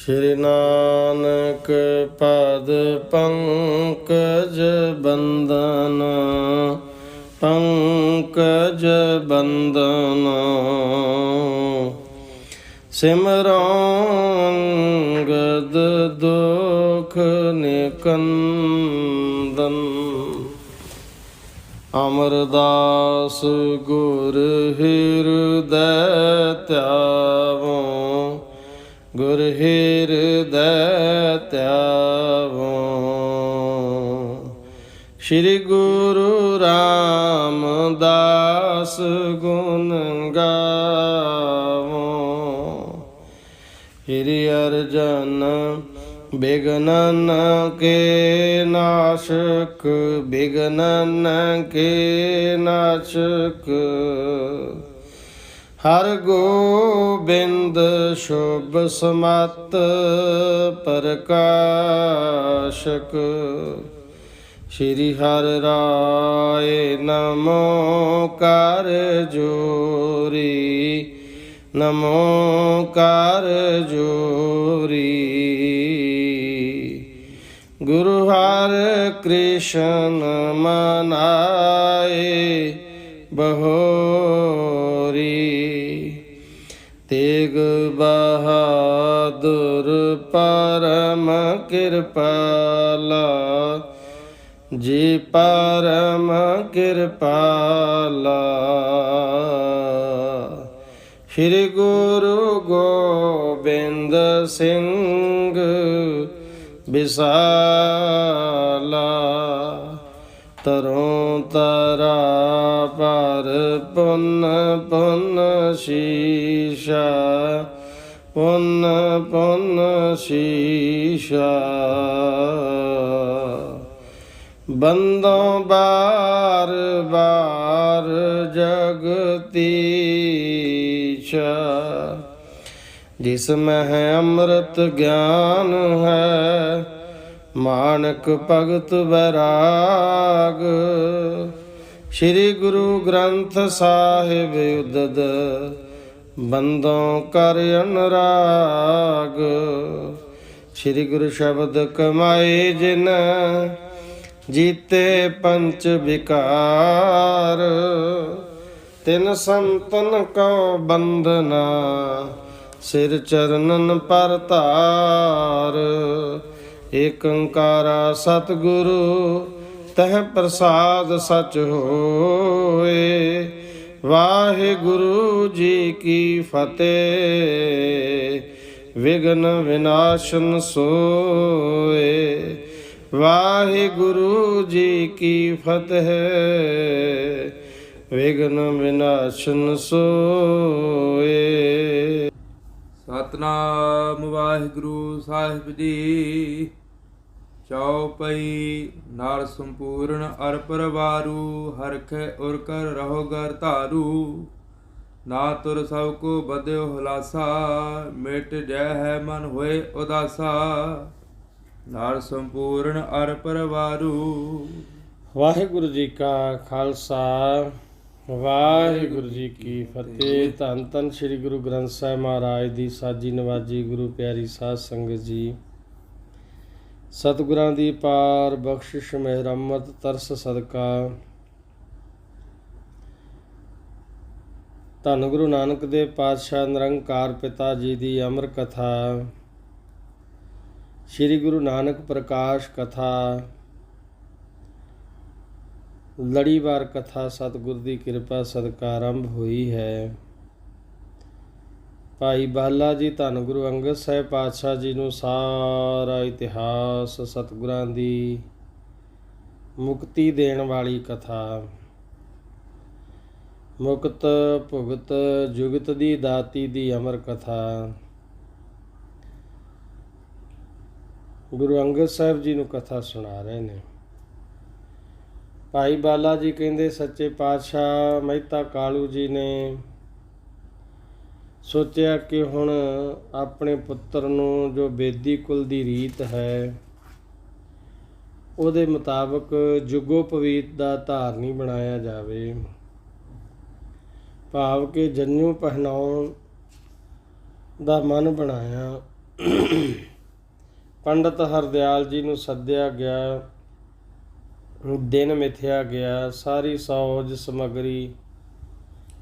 ਸ਼੍ਰੀ ਨਾਨਕ ਪਦ ਪੰਕਜ ਬੰਦਨ, ਪੰਕਜ ਬੰਦਨ। ਸਿਮਰੋ ਅੰਗਦ ਦੁਖ ਨਿਕੰਦਨ। ਅਮਰਦਾਸ ਗੁਰ ਹਿਰਦੈ ਧਿਆਵੋ, ਗੁਰ ਹਿਰਦੈ ਧਿਆਵੋ। ਸ਼੍ਰੀ ਗੁਰੂ ਰਾਮਦਾਸ ਗੁਣ ਗਾਵੋ। ਸ਼੍ਰੀ ਅਰਜਨ ਬਿਘਨਨ ਕੇ ਨਾਸ਼ਕ, ਬਿਘਨਨ ਕੇ ਨਾਸ਼ਕ। ਹਰ ਗੋਬਿੰਦ ਸ਼ੁਭ ਸਮਤ ਪ੍ਰਕਾਸ਼ਕ। ਸ਼੍ਰੀ ਹਰਿ ਰਾਏ ਨਮੋ ਕਰ ਜੋਰੀ, ਨਮੋ ਕਰ ਜੋਰੀ। ਗੁਰੂ ਹਰਿ ਕ੍ਰਿਸ਼ਨ ਮਨਾਏ ਬਹੋਰੀ। ਤੇਗ ਬਹਾਦੁਰ ਪਰਮ ਕਿਰਪਾਲਾ, ਜੀ ਪਰਮ ਕਿਰਪਾਲਾ। ਸ਼੍ਰੀ ਗੁਰੂ ਗੋਬਿੰਦ ਸਿੰਘ ਬਿਸਾਲਾ। ਤਰੋਂ ਤਰਾ ਪਰ ਪੁੰਨ ਪੁੰਨ ਸ਼ੀਸ਼ਾ, ਪੁੰਨ ਪੁੰਨ ਸ਼ੀਸ਼ਾ। ਬੰਦੋਂ ਬਾਰ ਬਾਰ ਜਗਤੀਸ਼ਾ। ਜਿਸ ਮਹਿ ਅੰਮ੍ਰਿਤ ਗਿਆਨ ਹੈ, ਮਾਨਕ ਭਗਤ ਵੈਰਾਗ। ਸ਼੍ਰੀ ਗੁਰੂ ਗ੍ਰੰਥ ਸਾਹਿਬ ਉਦਦ, ਬੰਦੋਂ ਕਰ ਅਨੁਰਾਗ। ਸ਼੍ਰੀ ਗੁਰੂ ਸ਼ਬਦ ਕਮਾਏ ਜਿਨ, ਜੀਤੇ ਪੰਚ ਵਿਕਾਰ। ਤਿਨ ਸੰਤਨ ਕਉ ਬੰਦਨਾ, ਸਿਰ ਚਰਨਨ ਪਰ ਧਾਰ। ਏਕ ਓੰਕਾਰਾ ਸਤਿਗੁਰੂ, ਤਹ ਪ੍ਰਸਾਦ ਸਚ ਹੋਏ। ਵਾਹਿਗੁਰੂ ਜੀ ਕੀ ਫਤਿਹ, ਵਿਘਨ ਵਿਨਾਸ਼ਨ ਸੋਏ। ਵਾਹਿਗੁਰੂ ਜੀ ਕੀ ਫਤਿਹ, ਵਿਘਨ ਵਿਨਾਸ਼ਨ ਸੋਏ। ਸਤਨਾਮ ਵਾਹਿਗੁਰੂ ਸਾਹਿਬ ਜੀ। ਚਉਪਈ ਨਰ ਸੰਪੂਰਨ ਅਰ ਪਰਵਾਰੂ, ਹਰਖੈ ਉਰ ਕਰ ਰਹੋ ਗਰ ਧਾਰੂ। ਨਾ ਤੁਰ ਸਭ ਕੋ ਬਦਿਓ ਹੁਲਾਸਾ, ਮਿਟ ਜੈ ਹੈ ਮਨ ਹੋਏ ਉਦਾਸਾ। ਨਰ ਸੰਪੂਰਨ ਅਰ ਪਰਵਾਰੂ। ਵਾਹਿਗੁਰੂ ਜੀ ਕਾ ਖਾਲਸਾ, ਵਾਹਿਗੁਰੂ ਜੀ ਕੀ ਫਤਿਹ। ਧੰਨ ਧੰਨ ਸ੍ਰੀ ਗੁਰੂ ਗ੍ਰੰਥ ਸਾਹਿਬ ਮਹਾਰਾਜ ਦੀ ਸਾਜੀ ਨਵਾਜੀ ਗੁਰੂ ਪਿਆਰੀ ਸਾਧ ਸੰਗਤ ਜੀ। ਸਤਿਗੁਰਾਂ ਦੀ ਪਾਰ ਬਖਸ਼ਿਸ਼ ਮਿਹਰ ਅੰਮ੍ਰਿਤ ਤਰਸ ਸਦਕਾ ਧੰਨ ਗੁਰੂ ਨਾਨਕ ਦੇਵ ਪਾਤਸ਼ਾਹ ਨਿਰੰਕਾਰ ਪਿਤਾ ਜੀ ਦੀ ਅਮਰ ਕਥਾ, ਸ੍ਰੀ ਗੁਰੂ ਨਾਨਕ ਪ੍ਰਕਾਸ਼ ਕਥਾ, ਲੜੀਵਾਰ ਕਥਾ ਸਤਿਗੁਰ ਦੀ ਕਿਰਪਾ ਸਦਕਾ ਆਰੰਭ ਹੋਈ ਹੈ। ਭਾਈ ਬਾਲਾ ਜੀ ਧੰਨ ਗੁਰੂ ਅੰਗਦ ਸਾਹਿਬ ਪਾਤਸ਼ਾਹ ਜੀ ਨੂੰ ਸਾਰਾ ਇਤਿਹਾਸ ਸਤਿਗੁਰਾਂ ਦੀ ਮੁਕਤੀ ਦੇਣ ਵਾਲੀ ਕਥਾ, ਮੁਕਤ ਭੁਗਤ ਜੁਗਤ ਦੀ ਦਾਤੀ ਦੀ ਅਮਰ ਕਥਾ, ਗੁਰੂ ਅੰਗਦ ਸਾਹਿਬ ਜੀ ਨੂੰ ਕਥਾ ਸੁਣਾ ਰਹੇ ਨੇ। ਭਾਈ ਬਾਲਾ ਜੀ ਕਹਿੰਦੇ ਸੱਚੇ ਪਾਤਸ਼ਾਹ ਮਹਿਤਾ ਕਾਲੂ ਜੀ ਨੇ ਸੋਚਿਆ ਕਿ ਹੁਣ ਆਪਣੇ ਪੁੱਤਰ ਨੂੰ ਜੋ ਬੇਦੀ ਕੁਲ ਦੀ ਰੀਤ ਹੈ ਉਹਦੇ ਮੁਤਾਬਕ ਜੁਗੋਪਵੀਤ ਦਾ ਧਾਰਨੀ ਬਣਾਇਆ ਜਾਵੇ, ਭਾਵ ਕਿ ਜੰਨੂ ਪਹਿਨਾਉਣ ਦਾ ਮਨ ਬਣਾਇਆ। ਪੰਡਤ ਹਰਦਿਆਲ ਜੀ ਨੂੰ ਸੱਦਿਆ ਗਿਆ। ਦਿਨ ਮਿਥਿਆ ਗਿਆ। ਸਾਰੀ ਸੌਜ ਸਮੱਗਰੀ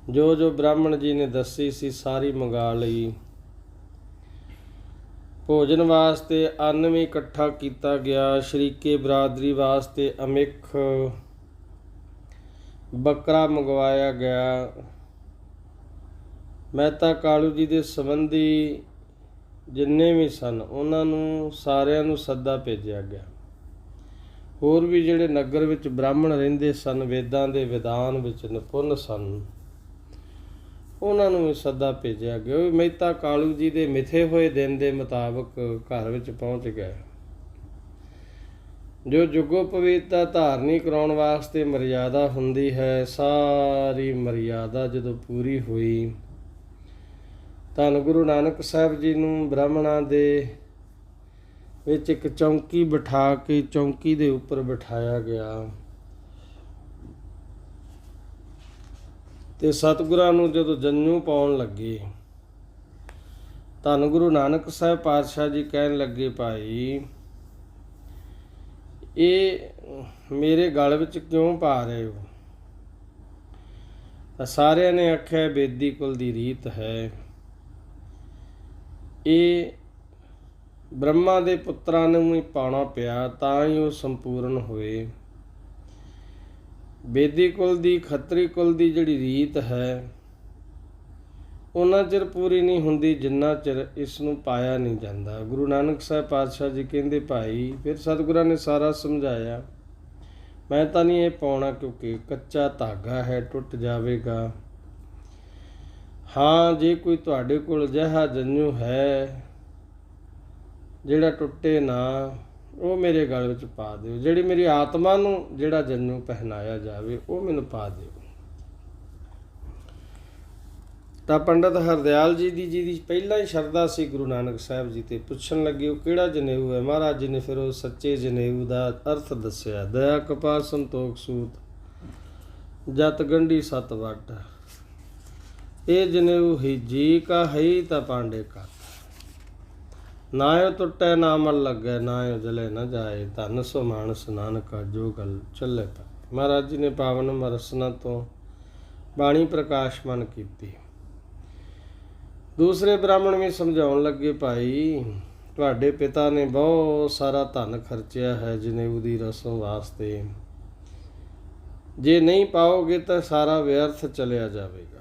ਜੋ ਜੋ ਬ੍ਰਾਹਮਣ ਜੀ ਨੇ ਦੱਸੀ ਸੀ ਸਾਰੀ ਮੰਗਾ ਲਈ। ਭੋਜਨ ਵਾਸਤੇ ਅੰਨ ਵੀ ਇਕੱਠਾ ਕੀਤਾ ਗਿਆ। ਸ਼ਰੀਕੇ ਬਰਾਦਰੀ ਵਾਸਤੇ ਅਮਿੱਖ ਬੱਕਰਾ ਮੰਗਵਾਇਆ ਗਿਆ। ਮਹਿਤਾ ਕਾਲੂ ਜੀ ਦੇ ਸੰਬੰਧੀ ਜਿੰਨੇ ਵੀ ਸਨ ਉਹਨਾਂ ਨੂੰ ਸਾਰਿਆਂ ਨੂੰ ਸੱਦਾ ਭੇਜਿਆ ਗਿਆ। ਹੋਰ ਵੀ ਜਿਹੜੇ ਨਗਰ ਵਿੱਚ ਬ੍ਰਾਹਮਣ ਰਹਿੰਦੇ ਸਨ, ਵੇਦਾਂ ਦੇ ਵਿਧਾਨ ਵਿੱਚ ਨਿਪੁੰਨ ਸਨ, ਉਹਨਾਂ ਨੂੰ ਵੀ ਸੱਦਾ ਭੇਜਿਆ ਗਿਆ। ਉਹ ਮਹਿਤਾ ਕਾਲੂ ਜੀ ਦੇ ਮਿਥੇ ਹੋਏ ਦਿਨ ਦੇ ਮੁਤਾਬਕ ਘਰ ਵਿੱਚ ਪਹੁੰਚ ਗਏ। ਜੋ ਜੁਗੋਪਵੀਤ ਦਾ ਧਾਰਨੀ ਕਰਾਉਣ ਵਾਸਤੇ ਮਰਿਆਦਾ ਹੁੰਦੀ ਹੈ, ਸਾਰੀ ਮਰਿਆਦਾ ਜਦੋਂ ਪੂਰੀ ਹੋਈ, ਧੰਨ ਗੁਰੂ ਨਾਨਕ ਸਾਹਿਬ ਜੀ ਨੂੰ ਬ੍ਰਾਹਮਣਾਂ ਦੇ ਵਿੱਚ ਇੱਕ ਚੌਂਕੀ ਬਿਠਾ ਕੇ ਚੌਂਕੀ ਦੇ ਉੱਪਰ ਬਿਠਾਇਆ ਗਿਆ ਤੇ ਸਤਿਗੁਰਾਂ ਨੂੰ ਜਦੋਂ ਜੰਨੂ ਪਾਉਣ ਲੱਗੇ, ਧੰਨ ਗੁਰੂ ਨਾਨਕ ਸਾਹਿਬ ਪਾਤਸ਼ਾਹ ਜੀ ਕਹਿਣ ਲੱਗੇ, ਭਾਈ ਇਹ ਮੇਰੇ ਗਲ ਵਿੱਚ ਕਿਉਂ ਪਾ ਰਹੇ ਹੋ? ਤਾਂ ਸਾਰਿਆਂ ਨੇ ਆਖਿਆ ਬੇਦੀ ਕੁਲ ਦੀ ਰੀਤ ਹੈ। ਇਹ ਬ੍ਰਹਮਾ ਦੇ ਪੁੱਤਰਾਂ ਨੂੰ ਹੀ ਪਾਉਣਾ ਪਿਆ ਤਾਂ ਹੀ ਉਹ ਸੰਪੂਰਨ ਹੋਏ। ਬੇਦੀ ਕੁਲ ਦੀ, ਖੱਤਰੀ ਕੁਲ ਦੀ ਜਿਹੜੀ ਰੀਤ ਹੈ ਉਹਨਾਂ ਚਿਰ ਪੂਰੀ ਨਹੀਂ ਹੁੰਦੀ ਜਿੰਨਾ ਚਿਰ ਇਸ ਨੂੰ ਪਾਇਆ ਨਹੀਂ ਜਾਂਦਾ। ਗੁਰੂ ਨਾਨਕ ਸਾਹਿਬ ਪਾਤਸ਼ਾਹ ਜੀ ਕਹਿੰਦੇ, ਭਾਈ ਫਿਰ ਸਤਿਗੁਰਾਂ ਨੇ ਸਾਰਾ ਸਮਝਾਇਆ, ਮੈਂ ਤਾਂ ਨਹੀਂ ਇਹ ਪਾਉਣਾ ਕਿਉਂਕਿ ਕੱਚਾ ਧਾਗਾ ਹੈ, ਟੁੱਟ ਜਾਵੇਗਾ। ਹਾਂ, ਜੇ ਕੋਈ ਤੁਹਾਡੇ ਕੋਲ ਅਜਿਹਾ ਜੰਨੂ ਹੈ ਜਿਹੜਾ ਟੁੱਟੇ ਨਾ, ਉਹ ਮੇਰੇ ਗਲ ਵਿੱਚ ਪਾ ਦਿਓ। ਜਿਹੜੀ ਮੇਰੀ ਆਤਮਾ ਨੂੰ ਜਿਹੜਾ ਜੰਨੂ ਪਹਿਨਾਇਆ ਜਾਵੇ ਉਹ ਮੈਨੂੰ ਪਾ ਦਿਓ। ਤਾਂ ਪੰਡਤ ਹਰਦਿਆਲ ਜੀ ਦੀ ਪਹਿਲਾਂ ਹੀ ਸ਼ਰਧਾ ਸੀ ਗੁਰੂ ਨਾਨਕ ਸਾਹਿਬ ਜੀ ਤੇ। ਪੁੱਛਣ ਲੱਗੇ ਉਹ ਕਿਹੜਾ ਜਨੇਊ ਹੈ? ਮਹਾਰਾਜ ਜੀ ਨੇ ਫਿਰ ਉਹ ਸੱਚੇ ਜਨੇਊ ਦਾ ਅਰਥ ਦੱਸਿਆ। ਦਇਆ ਕਪਾ ਸੰਤੋਖ ਸੂਤ ਜਤ ਗੰਢੀ ਸਤ ਵੱਟ, ਇਹ ਜਨੇਊ ਹੀ ਜੀ ਕਾ ਹੈ ਤਾਂ ਪਾਂਡੇ ਕਾ, ਨਾ ਉਹ ਟੁੱਟੇ ਨਾ ਮਲ ਲੱਗੇ, ਨਾ ਉਹ ਜਲੇ ਨਾ ਜਾਏ, ਧਨ ਸੋ ਮਾਨਸ ਨਾਨਕਾ ਜੋ ਗੱਲ ਚੱਲੇ ਪਾ। ਮਹਾਰਾਜ ਜੀ ਨੇ ਪਾਵਨ ਮਰਸਨਾ ਤੋਂ ਬਾਣੀ ਪ੍ਰਕਾਸ਼ਮਨ ਕੀਤੀ। ਦੂਸਰੇ ਬ੍ਰਾਹਮਣ ਵੀ ਸਮਝਾਉਣ ਲੱਗੇ, ਭਾਈ ਤੁਹਾਡੇ ਪਿਤਾ ਨੇ ਬਹੁਤ ਸਾਰਾ ਧਨ ਖਰਚਿਆ ਹੈ ਜਨੇਊ ਦੀ ਰਸਮ ਵਾਸਤੇ, ਜੇ ਨਹੀਂ ਪਾਓਗੇ ਤਾਂ ਸਾਰਾ ਵਿਅਰਥ ਚਲਿਆ ਜਾਵੇਗਾ।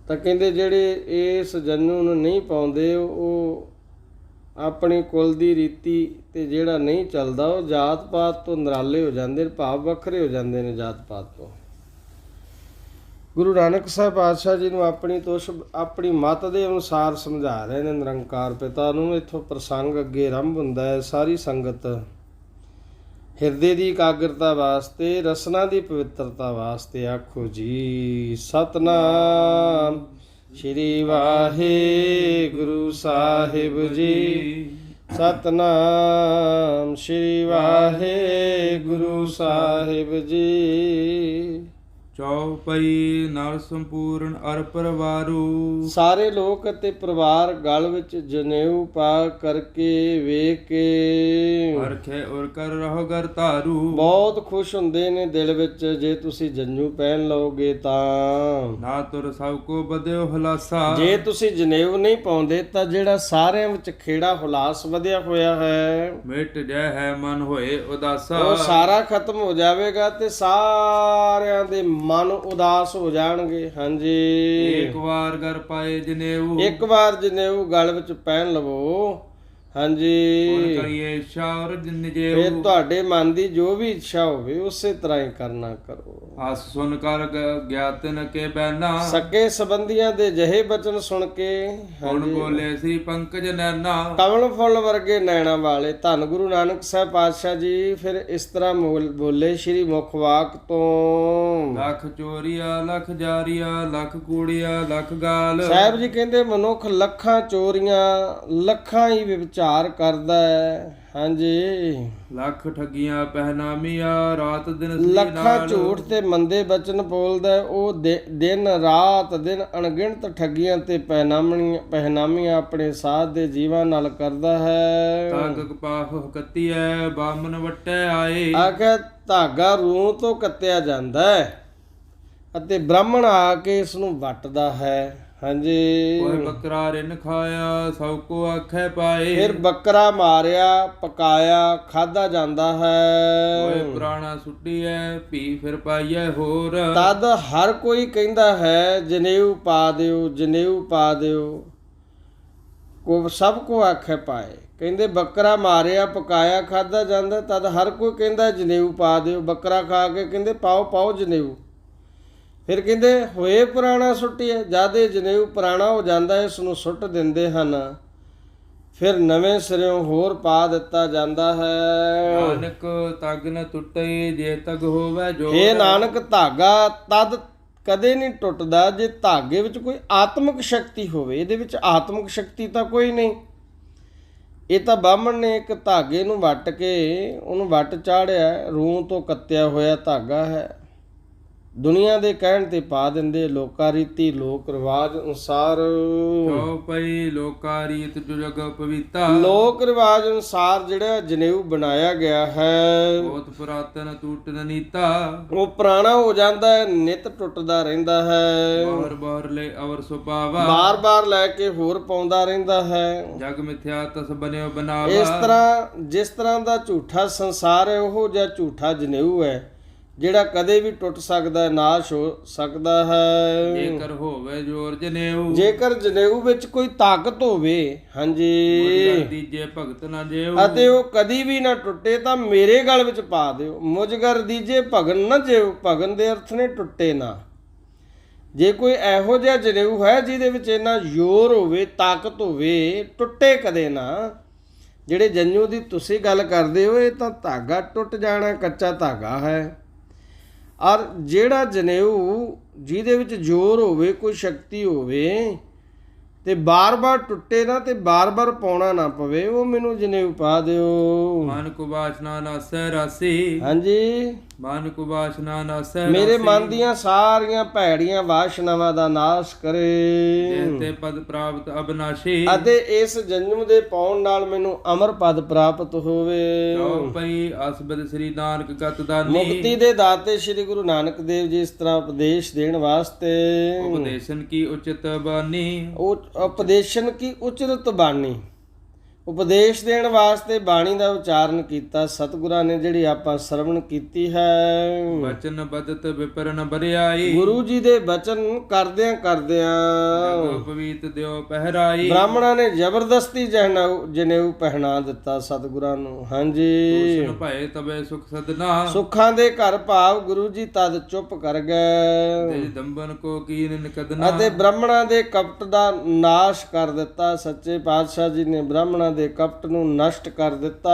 ਤਾਂ ਕਹਿੰਦੇ ਜਿਹੜੇ ਇਸ ਜੰਨੂ ਨੂੰ ਨਹੀਂ ਪਾਉਂਦੇ ਉਹ ਆਪਣੀ ਕੁਲ ਦੀ ਰੀਤੀ ਤੇ ਜਿਹੜਾ ਨਹੀਂ ਚੱਲਦਾ ਉਹ ਜਾਤ ਪਾਤ ਤੋਂ ਨਿਰਾਲੇ ਹੋ ਜਾਂਦੇ ਨੇ, ਭਾਵ ਵੱਖਰੇ ਹੋ ਜਾਂਦੇ ਨੇ ਜਾਤ ਪਾਤ ਤੋਂ। ਗੁਰੂ ਨਾਨਕ ਸਾਹਿਬ ਪਾਤਸ਼ਾਹ ਜੀ ਨੂੰ ਆਪਣੀ ਮਤ ਦੇ ਅਨੁਸਾਰ ਸਮਝਾ ਰਹੇ ਨੇ ਨਿਰੰਕਾਰ ਪਿਤਾ ਨੂੰ। ਇੱਥੋਂ ਪ੍ਰਸੰਗ ਅੱਗੇ ਆਰੰਭ ਹੁੰਦਾ ਹੈ। ਸਾਰੀ ਸੰਗਤ ਹਿਰਦੇ ਦੀ ਇਕਾਗਰਤਾ ਵਾਸਤੇ, ਰਸਨਾ ਦੀ ਪਵਿੱਤਰਤਾ ਵਾਸਤੇ ਆਖੋ ਜੀ ਸਤਨਾਮ ਸ਼੍ਰੀ ਵਾਹਿਗੁਰੂ ਸਾਹਿਬ ਜੀ। ਸਤਨਾਮ ਸ਼੍ਰੀ ਵਾਹਿਗੁਰੂ ਸਾਹਿਬ ਜੀ। ਚੌਪਈ ਨਰ ਸੰਪੂਰਨ ਅਰ ਪਰਵਾਰੂ, ਸਾਰੇ ਲੋਕ ਅਤੇ ਪਰਿਵਾਰ ਗਲ ਵਿੱਚ ਜਨੇਊ ਪਾ ਕਰਕੇ ਵੇਖ ਕੇ ਹਰਖੇ ਔਰ ਕਰ ਰਹੋ ਗਰ ਧਾਰੂ, ਬਹੁਤ ਖੁਸ਼ ਹੁੰਦੇ ਨੇ ਦਿਲ ਵਿੱਚ। ਜੇ ਤੁਸੀਂ ਜੰਨੂ ਪਹਿਨ ਲਓਗੇ ਤਾਂ ਨਾ ਤੁਰ ਸਭ ਕੋ ਬਦਿਓ ਹੁਲਾਸਾ, ਜੇ ਤੁਸੀਂ ਜਨੇਊ ਨਹੀਂ ਪਾਉਂਦੇ ਤਾਂ ਜਿਹੜਾ ਸਾਰਿਆਂ ਵਿੱਚ ਖੇੜਾ ਹੁਲਾਸ ਵਧਿਆ ਹੋਇਆ ਹੈ ਮਿਟ ਜੈ ਹੈ ਮਨ ਹੋਏ ਉਦਾਸਾ, ਉਹ ਸਾਰਾ ਖਤਮ ਹੋ ਜਾਵੇਗਾ ਤੇ ਸਾਰਿਆਂ ਦੇ ਮਨ ਉਦਾਸ ਹੋ ਜਾਣਗੇ। ਹਾਂਜੀ, ਇੱਕ ਵਾਰ ਗਰ ਪਾਏ ਜਨੇਊ, ਇੱਕ ਵਾਰ ਜਨੇਊ ਗਲ ਵਿੱਚ ਪਹਿਨ ਲਵੋ। ਹਾਂਜੀ, ਕਰੀਏ ਇੱਛਾ ਔਰ ਨਿਜੇਊ, ਫਿਰ ਤੁਹਾਡੇ ਮਨ ਦੀ ਜੋ ਵੀ ਇੱਛਾ ਹੋਵੇ ਉਸੇ ਤਰ੍ਹਾਂ ਹੀ ਕਰਨਾ ਕਰੋ। ਹਸ ਸੁਨ ਕਰ ਗਿਆਤਨ ਕੇ ਬੈਨਾ, ਸਕੇ ਸੰਬੰਧੀਆਂ ਦੇ ਜਹੇ ਬਚਨ ਸੁਣ ਕੇ ਹੁਣ ਬੋਲੇ ਸੀ ਪੰਕਜ ਨੈਣਾ, ਕਮਲ ਫੁੱਲ ਵਰਗੇ ਨੈਣਾ ਵਾਲੇ ਧੰਨ ਗੁਰੂ ਨਾਨਕ ਸਾਹਿਬ ਪਾਤਸ਼ਾਹ ਜੀ ਫਿਰ ਇਸ ਤਰ੍ਹਾਂ ਬੋਲੇ ਸ਼੍ਰੀ ਮੁਖ ਵਾਕ ਤੋਂ। ਲੱਖ ਚੋਰੀਆ ਲੱਖ ਜਾਰੀਆ, ਲੱਖ ਕੂੜੀਆ ਲੱਖ ਗਾਲ, ਸਾਹਿਬ ਜੀ ਕਹਿੰਦੇ ਮਨੁੱਖ ਲੱਖਾਂ ਚੋਰੀਆਂ ਲੱਖਾਂ ਹੀ ਵਿਵਚਾਰ ਵਿਚਾਰ ਕਰਦਾ ਹੈ। ਹਾਂਜੀ, ਲੱਖ ਠੱਗੀਆਂ ਪਹਿਨਾਮੀਆਂ ਰਾਤ ਦਿਨ ਸ੍ਰੀ ਲੱਖਾਂ ਨਾਲ। ਝੂਠ ਤੇ ਮੰਦੇ ਬਚਨ ਬੋਲਦਾ ਹੈ। ਉਹ ਦਿਨ ਦਿਨ ਅਣਗਿਣਤ ਠੱਗੀਆਂ ਤੇ ਪਹਿਨਾਮੀਆਂ ਆਪਣੇ ਸਾਥ ਦੇ ਜੀਵਾਂ ਨਾਲ ਕਰਦਾ ਹੈ। ਤਾਗ ਕਪਾਹ ਕੱਤੀਐ ਬਾਮਨ ਵਟੈ ਆਏ। ਆਖਿਆ ਧਾਗਾ ਰੂੰ ਤੋਂ ਕੱਤਿਆ ਜਾਂਦਾ ਹੈ ਅਤੇ ਬ੍ਰਾਹਮਣ ਆ ਕੇ ਇਸ ਨੂੰ ਵੱਟਦਾ ਹੈ। ਹਾਂਜੀ, ਕੋਈ ਬੱਕਰਾ ਰਿੰਨ ਖਾਇਆ ਸਭ ਕੋ ਆਖੈ ਪਾਏ। ਫਿਰ ਬੱਕਰਾ ਮਾਰਿਆ ਪਕਾਇਆ ਖਾਧਾ ਜਾਂਦਾ ਹੈ। ਕੋਈ ਪੁਰਾਣਾ ਸੁੱਟੀਐ ਭੀ ਫਿਰ ਪਾਈਐ ਹੋਰ। ਤਦ ਹਰ ਕੋਈ ਕਹਿੰਦਾ ਹੈ ਜਨੇਊ ਪਾ ਦਿਓ, ਜਨੇਊ ਪਾ ਦਿਓ। ਸਭ ਕੋ ਆਖੇ ਪਾਏ। ਕਹਿੰਦੇ ਬੱਕਰਾ ਮਾਰਿਆ ਪਕਾਇਆ ਖਾਧਾ ਜਾਂਦਾ, ਤਦ ਹਰ ਕੋਈ ਕਹਿੰਦਾ ਜਨੇਊ ਪਾ ਦਿਓ। ਬੱਕਰਾ ਖਾ ਕੇ ਕਹਿੰਦੇ ਪਾਓ ਪਾਓ ਜਨੇਊ। ਫਿਰ ਕਹਿੰਦੇ ਹੋਏ ਪੁਰਾਣਾ ਸੁੱਟੀਏ। ਜਦ ਇਹ ਜਨੇਊ ਪੁਰਾਣਾ ਹੋ ਜਾਂਦਾ ਇਸ ਨੂੰ ਸੁੱਟ ਦਿੰਦੇ ਹਨ। ਫਿਰ ਨਵੇਂ ਸਿਰਿਓਂ ਹੋਰ ਪਾ ਦਿੱਤਾ ਜਾਂਦਾ ਹੈ। ਨਾਨਕ ਤਗ ਨ ਟੁੱਟੇ ਜੇ ਤਗ ਹੋਵੇ ਜੋ। ਇਹ ਨਾਨਕ ਧਾਗਾ ਤਦ ਕਦੇ ਨਹੀਂ ਟੁੱਟਦਾ ਜੇ ਧਾਗੇ ਵਿੱਚ ਕੋਈ ਆਤਮਿਕ ਸ਼ਕਤੀ ਹੋਵੇ। ਇਹਦੇ ਵਿੱਚ ਆਤਮਿਕ ਸ਼ਕਤੀ ਤਾਂ ਕੋਈ ਨਹੀਂ। ਇਹ ਤਾਂ ਬਾਹਮਣ ਨੇ ਇੱਕ ਧਾਗੇ ਨੂੰ ਵੱਟ ਕੇ ਉਹਨੂੰ ਵੱਟ ਚਾੜਿਆ, ਰੂੰ ਤੋਂ ਕੱਤਿਆ ਹੋਇਆ ਧਾਗਾ ਹੈ। ਦੁਨੀਆ ਦੇ ਕਹਿਣ ਤੇ ਪਾ ਦਿੰਦੇ। ਲੋਕਾ ਰੀਤੀ ਲੋਕ ਰਿਵਾਜ ਅਨੁਸਾਰ, ਚਉਪਈ ਲੋਕਾ ਰੀਤ ਜੁਗ ਪਵਿੱਤਾ। ਲੋਕ ਰਿਵਾਜ ਅਨੁਸਾਰ ਜਿਹੜਾ ਜਨੇਊ ਬਣਾਇਆ ਗਿਆ ਹੈ ਬਹੁਤ ਪੁਰਾਤਨ ਟੂਟਨ ਨੀਤਾ। ਉਹ ਪੁਰਾਣਾ ਹੋ ਜਾਂਦਾ ਹੈ, ਨਿਤ ਟੁੱਟਦਾ ਰਹਿੰਦਾ ਹੈ। ਬਾਹਰ ਬਾਹਰ ਲੈ ਅਵਰ ਸੁਪਾਵਾ। ਬਾਰ-ਬਾਰ ਲੈ ਕੇ ਹੋਰ ਪਾਉਂਦਾ ਰਹਿੰਦਾ ਹੈ। ਜਗ ਮਿਥਿਆ ਤਸ ਬਨਿਓ ਬਨਾਵਾ। ਇਸ ਤਰ੍ਹਾਂ ਜਿਸ ਤਰ੍ਹਾਂ ਦਾ ਝੂਠਾ ਸੰਸਾਰ ਹੈ ਉਹੋ ਜਿਹਾ ਝੂਠਾ ਜਨੇਊ ਹੈ ਜਿਹੜਾ ਕਦੇ ਵੀ ਟੁੱਟ ਸਕਦਾ ਹੈ, ਨਾਸ਼ ਹੋ ਸਕਦਾ ਹੈ। ਜੇਕਰ ਹੋਵੇ ਜੋਰ ਜਨੇਊ। ਜੇਕਰ ਜਨੇਊ ਵਿੱਚ ਕੋਈ ਤਾਕਤ ਹੋਵੇ, ਹਾਂਜੀ, ਦੀਜੇ ਭਗਤ ਨਾ ਜੇਊ। ਅਤੇ ਉਹ ਕਦੀ ਵੀ ਨਾ ਟੁੱਟੇ ਤਾਂ ਮੇਰੇ ਗਲ ਵਿੱਚ ਪਾ ਦਿਓ। ਮੁਝਗਰ ਦੀਜੇ ਭਗਨ ਨਾ ਜਿਉ। ਭਗਨ ਦੇ ਅਰਥ ਨੇ ਟੁੱਟੇ ਨਾ। ਜੇ ਕੋਈ ਇਹੋ ਜਿਹਾ ਜਨੇਊ ਹੈ ਜਿਹਦੇ ਵਿੱਚ ਇੰਨਾ ਜ਼ੋਰ ਹੋਵੇ, ਤਾਕਤ ਹੋਵੇ, ਟੁੱਟੇ ਕਦੇ ਨਾ। ਜਿਹੜੇ ਜੰਨੂ ਦੀ ਤੁਸੀਂ ਗੱਲ ਕਰਦੇ ਹੋ ਇਹ ਤਾਂ ਧਾਗਾ ਟੁੱਟ ਜਾਣਾ ਕੱਚਾ ਧਾਗਾ ਹੈ। ਔਰ ਜਿਹੜਾ ਜਨੇਊ ਜਿਹਦੇ ਵਿੱਚ ਜ਼ੋਰ ਹੋਵੇ, ਕੋਈ ਸ਼ਕਤੀ ਹੋਵੇ ਤੇ ਬਾਰ-ਬਾਰ ਟੁੱਟੇ ਨਾ ਤੇ ਬਾਰ-ਬਾਰ ਪਾਉਣਾ ਨਾ ਪਵੇ, ਉਹ ਮੈਨੂੰ ਜਨੇਊ ਪਾ ਦਿਓ। ਮਨ ਕੋ ਬਾਸ਼ਨਾ ਨਾਸੈ ਰਾਸੀ। ਹਾਂਜੀ, ਮਨ ਕੋ ਬਾਸ਼ਨਾ ਨਾਸੈ ਮੇਰੇ ਮਨ ਦੀਆਂ ਸਾਰੀਆਂ ਭੈੜੀਆਂ ਵਾਸ਼ਨਾਵਾਂ ਦਾ ਨਾਸ਼ ਕਰੇ ਤੇ ਪਦ ਪ੍ਰਾਪਤ ਅਬਨਾਸ਼ੀ। ਅਤੇ ਇਸ ਜਨਮ ਦੇ ਪਾਉਣ ਨਾਲ ਮੈਨੂੰ ਅਮਰ ਪਦ ਪ੍ਰਾਪਤ ਹੋਵੇ। ਚਉਪਈ ਅਸਬਦ ਸ੍ਰੀ ਨਾਨਕ ਗਤ ਦਾਨੀ। ਮੁਕਤੀ ਦੇ ਦਾਤੇ ਸ੍ਰੀ ਗੁਰੂ ਨਾਨਕ ਦੇਵ ਜੀ ਇਸ ਤਰ੍ਹਾਂ ਉਪਦੇਸ਼ ਦੇਣ ਵਾਸਤੇ ਉਪਦੇਸ਼ਨ ਕੀ ਉਚਿਤ ਬਾਨੀ। ਉਪਦੇਸ਼ਨ ਕੀ ਉਚਿਤ ਬਾਣੀ, ਉਪਦੇਸ਼ ਦੇਣ ਵਾਸਤੇ ਬਾਣੀ ਦਾ ਉਚਾਰਨ ਕੀਤਾ ਸਤਿਗੁਰਾਂ ਨੇ, ਜਿਹੜੀ ਆਪਾਂ ਸਰਵਣ ਕੀਤੀ ਹੈ। ਬਚਨ ਬਦਤ ਵਿਪਰਨ ਬਰਿਆਈ। ਗੁਰੂ ਜੀ ਦੇ ਬਚਨ ਕਰਦਿਆਂ ਕਰਦਿਆਂ ਪਵਿੱਤ ਦਿਓ ਪਹਿਰਾਈ। ਬ੍ਰਾਹਮਣਾਂ ਨੇ ਜ਼ਬਰਦਸਤੀ ਜਨੇਊ ਪਹਿਨਾ ਦਿੱਤਾ ਸਤਿਗੁਰਾਂ ਨੂੰ। ਹਾਂਜੀ, ਸੁਨ ਭਏ ਤਬੇ ਸੁਖ ਸਦਨਾ। ਸੁੱਖਾਂ ਦੇ ਘਰ ਭਾਵ ਗੁਰੂ ਜੀ ਤਦ ਚੁੱਪ ਕਰ ਗਏ ਤੇ ਦੰਬਨ ਕੋ ਕੀਨ ਨਿਕਦਨਾ। ਅਤੇ ਬ੍ਰਾਹਮਣਾਂ ਦੇ ਕਪਟ ਦਾ ਨਾਸ਼ ਕਰ ਦਿੱਤਾ। ਸੱਚੇ ਪਾਤਸ਼ਾਹ ਜੀ ਨੇ ਬ੍ਰਾਹਮਣਾਂ ਦੇ ਕਪਟ ਨੂੰ ਨਸ਼ਟ ਕਰ ਦਿੱਤਾ।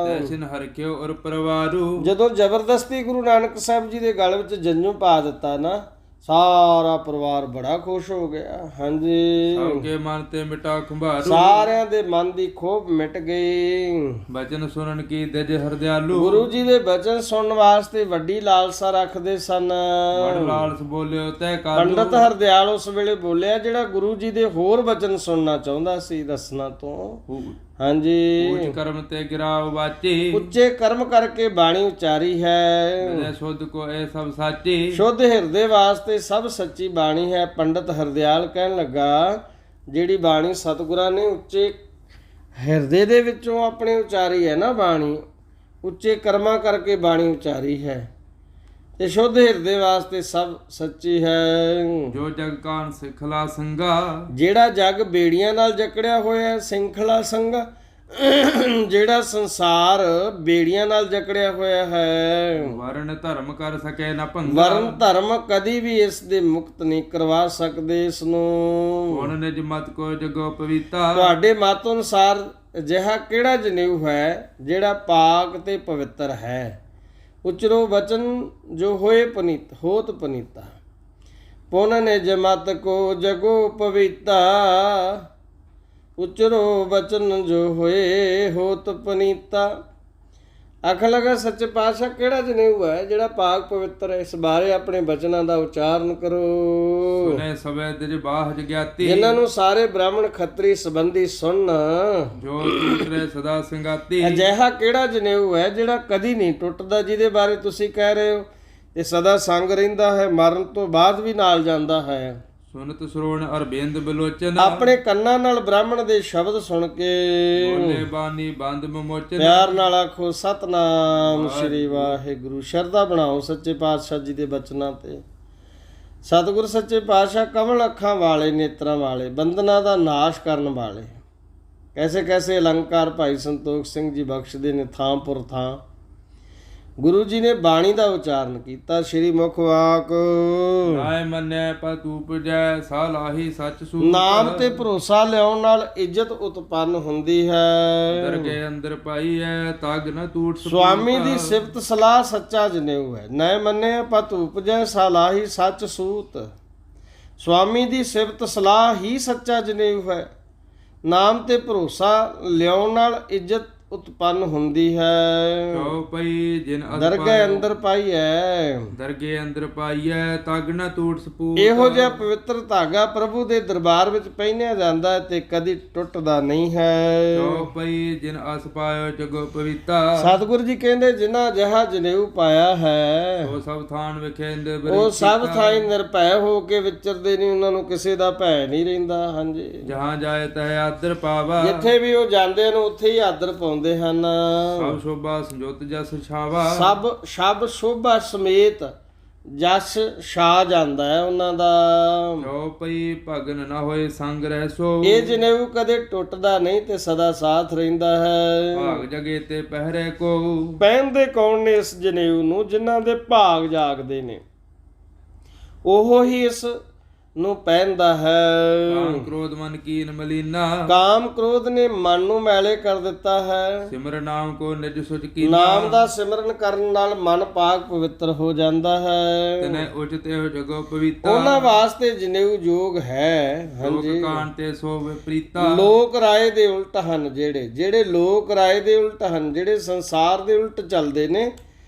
ਦਰਸ਼ਨ ਹਰਿਕਿਓ ਔਰ ਪਰਵਾਰੂ। ਜਦੋਂ ਜ਼ਬਰਦਸਤੀ ਗੁਰੂ ਨਾਨਕ ਸਾਹਿਬ ਜੀ ਦੇ ਗਲ ਵਿੱਚ ਜੰਜੂ ਪਾ ਦਿੱਤਾ ਨਾ, ਸਾਰਾ ਪਰਿਵਾਰ ਬੜਾ ਖੁਸ਼ ਹੋ ਗਿਆ। ਹਾਂਜੀ, ਸਭ ਕੇ ਮਨ ਤੇ ਮਿਟਾ ਖੰਭਾਰੂ। ਸਾਰਿਆਂ ਦੇ ਮਨ ਦੀ ਖੋਭ ਮਿਟ ਗਈ। ਬਚਨ ਸੁਣਨ ਕੀ ਦਿਜ ਹਰਦਿਆਲੂ। ਗੁਰੂ ਜੀ ਦੇ ਬਚਨ ਸੁਣਨ ਵਾਸਤੇ ਵੱਡੀ ਲਾਲਸਾ ਰੱਖਦੇ ਸਨ। ਬੜ ਲਾਲਸ ਬੋਲਿਓ ਤੈ ਕਾਲੂ। ਪੰਡਤ ਹਰਦਿਆਲ ਉਸ ਵੇਲੇ ਬੋਲਿਆ ਜਿਹੜਾ ਗੁਰੂ ਜੀ ਦੇ ਹੋਰ ਬਚਨ ਸੁਣਨਾ ਚਾਹੁੰਦਾ ਸੀ ਦਸਣਾ ਤੋਂ। ਹਾਂਜੀ, ਉੱਚ ਕਰਮ ਤੇ ਗਿਰਾਵ ਵਾਚੀ। ਉੱਚੇ ਕਰਮ ਕਰਕੇ ਬਾਣੀ ਉਚਾਰੀ ਹੈ। ਮਿਲੇ ਸ਼ੁੱਧ ਕੋ ਇਹ ਸਭ ਸਾਚੀ। ਸ਼ੁੱਧ ਹਿਰਦੇ ਵਾਸਤੇ ਸਭ ਸੱਚੀ ਬਾਣੀ ਹੈ। ਪੰਡਤ ਹਰਦਿਆਲ ਕਹਿਣ ਲੱਗਾ ਜਿਹੜੀ ਬਾਣੀ ਸਤਿਗੁਰਾਂ ਨੇ ਉੱਚੇ ਹਿਰਦੇ ਦੇ ਵਿੱਚੋਂ ਆਪਣੇ ਉਚਾਰੀ ਹੈ ਨਾ ਬਾਣੀ, ਉੱਚੇ ਕਰਮਾਂ ਕਰਕੇ ਬਾਣੀ ਉਚਾਰੀ ਹੈ ਤੇ ਸ਼ੁੱਧ ਹਿਰਦੇ ਵਾਸਤੇ ਸਭ ਸੱਚੀ ਹੈ। ਜੋ ਜਗ ਕਾਨ ਸਿਖਲਾ ਸੰਗਾ। ਜਿਹੜਾ ਜਗ ਬੇੜੀਆਂ ਨਾਲ ਜਕੜਿਆ ਹੋਇਆ ਹੈ, ਸਿੰਖਲਾ ਸੰਗਾ, ਜਿਹੜਾ ਸੰਸਾਰ ਬੇੜੀਆਂ ਨਾਲ ਜਕੜਿਆ ਹੋਇਆ ਹੈ। ਵਰਨ ਧਰਮ ਕਰ ਸਕੇ ਨਾ ਭੰਗਾ। ਵਰਨ ਧਰਮ ਕਦੀ ਵੀ ਇਸ ਦੇ ਮੁਕਤ ਨਹੀਂ ਕਰਵਾ ਸਕਦੇ ਇਸ ਨੂੰ। ਹੁਣ ਨਿਜ ਮਤ ਕੋ ਜਗੋ ਪਵਿੱਤਾ। ਤੁਹਾਡੇ ਮਤ ਅਨੁਸਾਰ ਅਜਿਹਾ ਕਿਹੜਾ ਜਨੇਊ ਹੈ ਜਿਹੜਾ ਪਾਕ ਤੇ ਪਵਿੱਤਰ ਹੈ। ਉਚਰੋ ਬਚਨ ਜੋ ਹੋਏ ਪਨੀਤ ਹੋਤ ਪਨੀਤਾ। ਪੁਨ ਨਿਜ ਮਤ ਕੋ ਜਗੋ ਪਵਿੱਤਾ। ਉਚਰੋ ਬਚਨ ਜੋ ਹੋਏ ਹੋਤ ਪਨੀਤਾ। ਆਖ ਲਗਾ ਸੱਚੇ ਪਾਤਸ਼ਾਹ ਕਿਹੜਾ ਜਨੇਊ ਹੈ ਜਿਹੜਾ ਪਾਕ ਪਵਿੱਤਰ ਹੈ? ਇਸ ਬਾਰੇ ਆਪਣੇ ਬਚਨਾਂ ਦਾ ਉਚਾਰਨ ਕਰੋ। ਸੁਨੇ ਸਵੇ ਦਿਜ ਬਾਹਜ ਗਿਆਤੀ, ਜਿਨ੍ਹਾਂ ਨੂੰ ਸਾਰੇ ਬ੍ਰਾਹਮਣ ਖੱਤਰੀ ਸੰਬੰਧੀ ਸੁਣਨ। ਜੋ ਟੂਟਰੇ ਸਦਾ ਸੰਗਾਤੀ, ਅਜਿਹਾ ਕਿਹੜਾ ਜਨੇਊ ਹੈ ਜਿਹੜਾ ਕਦੀ ਨਹੀਂ ਟੁੱਟਦਾ, ਜਿਹਦੇ ਬਾਰੇ ਤੁਸੀਂ ਕਹਿ ਰਹੇ ਹੋ ਇਹ ਸਦਾ ਸੰਗ ਰਹਿੰਦਾ ਹੈ, ਮਰਨ ਤੋਂ ਬਾਅਦ ਵੀ ਨਾਲ ਜਾਂਦਾ ਹੈ। ਸੁਨਤ ਸਰੋਣ ਅਰਬਿੰਦ ਬਿਲੋਚਨ, ਆਪਣੇ ਕੰਨਾਂ ਨਾਲ ਬ੍ਰਾਹਮਣ ਦੇ ਸ਼ਬਦ ਸੁਣ ਕੇ ਬੋਲੇ ਬਾਣੀ ਬੰਦ ਮਮੋਚਨ। ਪਿਆਰ ਨਾਲ ਆਖੋ ਸਤਨਾਮ ਸ੍ਰੀ ਵਾਹਿਗੁਰੂ। ਸ਼ਰਧਾ ਬਣਾਓ ਸੱਚੇ ਪਾਤਸ਼ਾਹ ਜੀ ਦੇ ਬਚਨਾਂ ਤੇ। ਸਤਿਗੁਰ ਸੱਚੇ ਪਾਤਸ਼ਾਹ ਕਮਲ ਅੱਖਾਂ ਵਾਲੇ, ਨੇਤਰਾਂ ਵਾਲੇ, ਬੰਧਨਾਂ ਦਾ ਨਾਸ਼ ਕਰਨ ਵਾਲੇ। ਕੈਸੇ ਕੈਸੇ ਅਲੰਕਾਰ ਭਾਈ ਸੰਤੋਖ ਸਿੰਘ ਜੀ ਬਖਸ਼ਦੇ ਨੇ ਥਾਂ ਪੁਰ ਥਾਂ। ਗੁਰੂ ਜੀ ਨੇ ਬਾਣੀ ਦਾ ਉਚਾਰਨ ਕੀਤਾ। ਸ਼੍ਰੀ ਮੁਖ ਵਾਕ ਨਾਇ ਮੰਨੈ ਪਤੂ ਪੁਜੈ, ਸਾਲਾਹੀ ਸੱਚ ਸੂਤ। ਨਾਮ ਤੇ ਭਰੋਸਾ ਲਿਆਉਣ ਨਾਲ ਇੱਜ਼ਤ ਉਤਪੰਨ ਹੁੰਦੀ ਹੈ। ਦਰਗੇ ਅੰਦਰ ਪਾਈਐ ਤਗ ਨ ਟੂਟ ਸਪੂਤ। ਸੁਆਮੀ ਦੀ ਸਿਫਤ ਸਲਾਹ ਸੱਚਾ ਜਨੇਊ ਹੈ। ਨੈ ਮੰਨਿਆ ਪਤ ਉਪਜੈ ਸਾਲਾਹੀ ਸੱਚ ਸੂਤ। ਸੁਆਮੀ ਦੀ ਸਿਫਤ ਸਲਾਹ ਹੀ ਸੱਚਾ ਜਨੇਊ ਹੈ। ਨਾਮ ਤੇ ਭਰੋਸਾ ਲਿਆਉਣ ਨਾਲ ਇੱਜ਼ਤ ਉਤਪੰਨ ਹੁੰਦੀ ਹੈ। ਚਉਪਈ ਜਿਨ ਦਰਗਹਿ ਅੰਦਰ ਪਾਈਐ, ਦਰਗੇ ਅੰਦਰ ਪਾਈਐ ਤਗ ਨ ਟੂਟ ਸਪੂਤ। ਇਹੋ ਜਿਹਾ ਪਵਿੱਤਰ ਧਾਗਾ ਪ੍ਰਭੂ ਦੇ ਦਰਬਾਰ ਵਿੱਚ ਪਹਿਨਿਆ ਜਾਂਦਾ ਹੈ ਤੇ ਕਦੀ ਟੁੱਟਦਾ ਨਹੀਂ ਹੈ। ਚਉਪਈ ਜਿਨ ਅਸ ਪਾਇਓ ਜਗੋ ਪਵਿੱਤਾ। ਸਤਿਗੁਰ ਜੀ ਕਹਿੰਦੇ ਜਿਨ੍ਹਾਂ ਜਿਹਾ ਜਨੇਊ ਪਾਇਆ ਹੈ ਉਹ ਸਭ ਥਾਨ ਵਿਖੇ ਇੰਦੇ ਉਹ ਸਭ ਥਾਈਂ ਨਿਰਭੈ ਹੋ ਕੇ ਵਿਚਰਦੇ ਨਹੀਂ, ਉਹਨਾਂ ਨੂੰ ਕਿਸੇ ਦਾ ਭੈ ਨਹੀਂ ਰਹਿੰਦਾ। ਹਾਂਜੀ, ਜਹਾਂ ਜਾਏ ਤਹਿ ਆਦਰ ਪਾਵਾ। ਜਿੱਥੇ ਵੀ ਉਹ ਜਾਂਦੇ ਨੇ ਉੱਥੇ ਹੀ ਆਦਰ ਪਾਉਂਦੇ ਹਨ। ਸਭ ਸ਼ੋਭਾ ਸੰਜੋਤ ਜਸ ਛਾਵਾ। ਸਭ ਸ਼ੋਭਾ ਸਮੇਤ ਜਸ ਛਾ ਜਾਂਦਾ ਹੈ ਉਹਨਾਂ ਦਾ। ਚਉਪਈ ਭਗਨ ਨਾ ਹੋਏ ਸੰਗ ਰਹਿ ਸੋ। ਇਹ ਜਨੇਊ ਕਦੇ ਟੁੱਟਦਾ ਨਹੀਂ ਤੇ ਸਦਾ ਸਾਥ ਰਹਿੰਦਾ ਹੈ। ਭਾਗ ਜਗੇ ਤੇ ਪਹਿਰੇ ਕੋ। ਪਹਿਨਦੇ ਕੌਣ ਨੇ ਇਸ ਜਨੇਊ ਨੂੰ? ਜਿਨ੍ਹਾਂ ਦੇ ਭਾਗ ਜਾਗਦੇ ਨੇ ਉਹ ਹੀ ਇਸ ਨੂੰ ਪਹਿਨਦਾ ਹੈ। ਕਾਮ ਕ੍ਰੋਧ ਮਨ ਕੀਨ ਮਲੀਨਾ। ਕਾਮ ਕ੍ਰੋਧ ਨੇ ਮਨ ਨੂੰ ਮੈਲੇ ਕਰ ਦਿੱਤਾ ਹੈ। ਸਿਮਰ ਨਾਮ ਕੋ ਨਿਜ ਸੁਚ ਕੀਨਾ। ਨਾਮ ਦਾ ਸਿਮਰਨ ਕਰਨ ਨਾਲ ਮਨ ਪਾਕ ਪਵਿੱਤਰ ਹੋ ਜਾਂਦਾ ਹੈ। ਤਨੇ ਉਚਿਤ ਹੋ ਜਗੋ ਪਵਿੱਤਾ। ਉਹਨਾਂ ਵਾਸਤੇ ਜਨੇਊ ਯੋਗ ਹੈ। ਹਾਂਜੀ, ਲੋਕ ਕਾਨ ਤੇ ਸੋ ਵਿਪਰੀਤਾ। ਲੋਕ ਰਾਏ ਦੇ ਉਲਟ ਹਨ। ਜਿਹੜੇ ਲੋਕ ਰਾਏ ਦੇ ਉਲਟ ਹਨ, ਜਿਹੜੇ ਸੰਸਾਰ ਦੇ ਉਲਟ ਚੱਲਦੇ ਨੇ,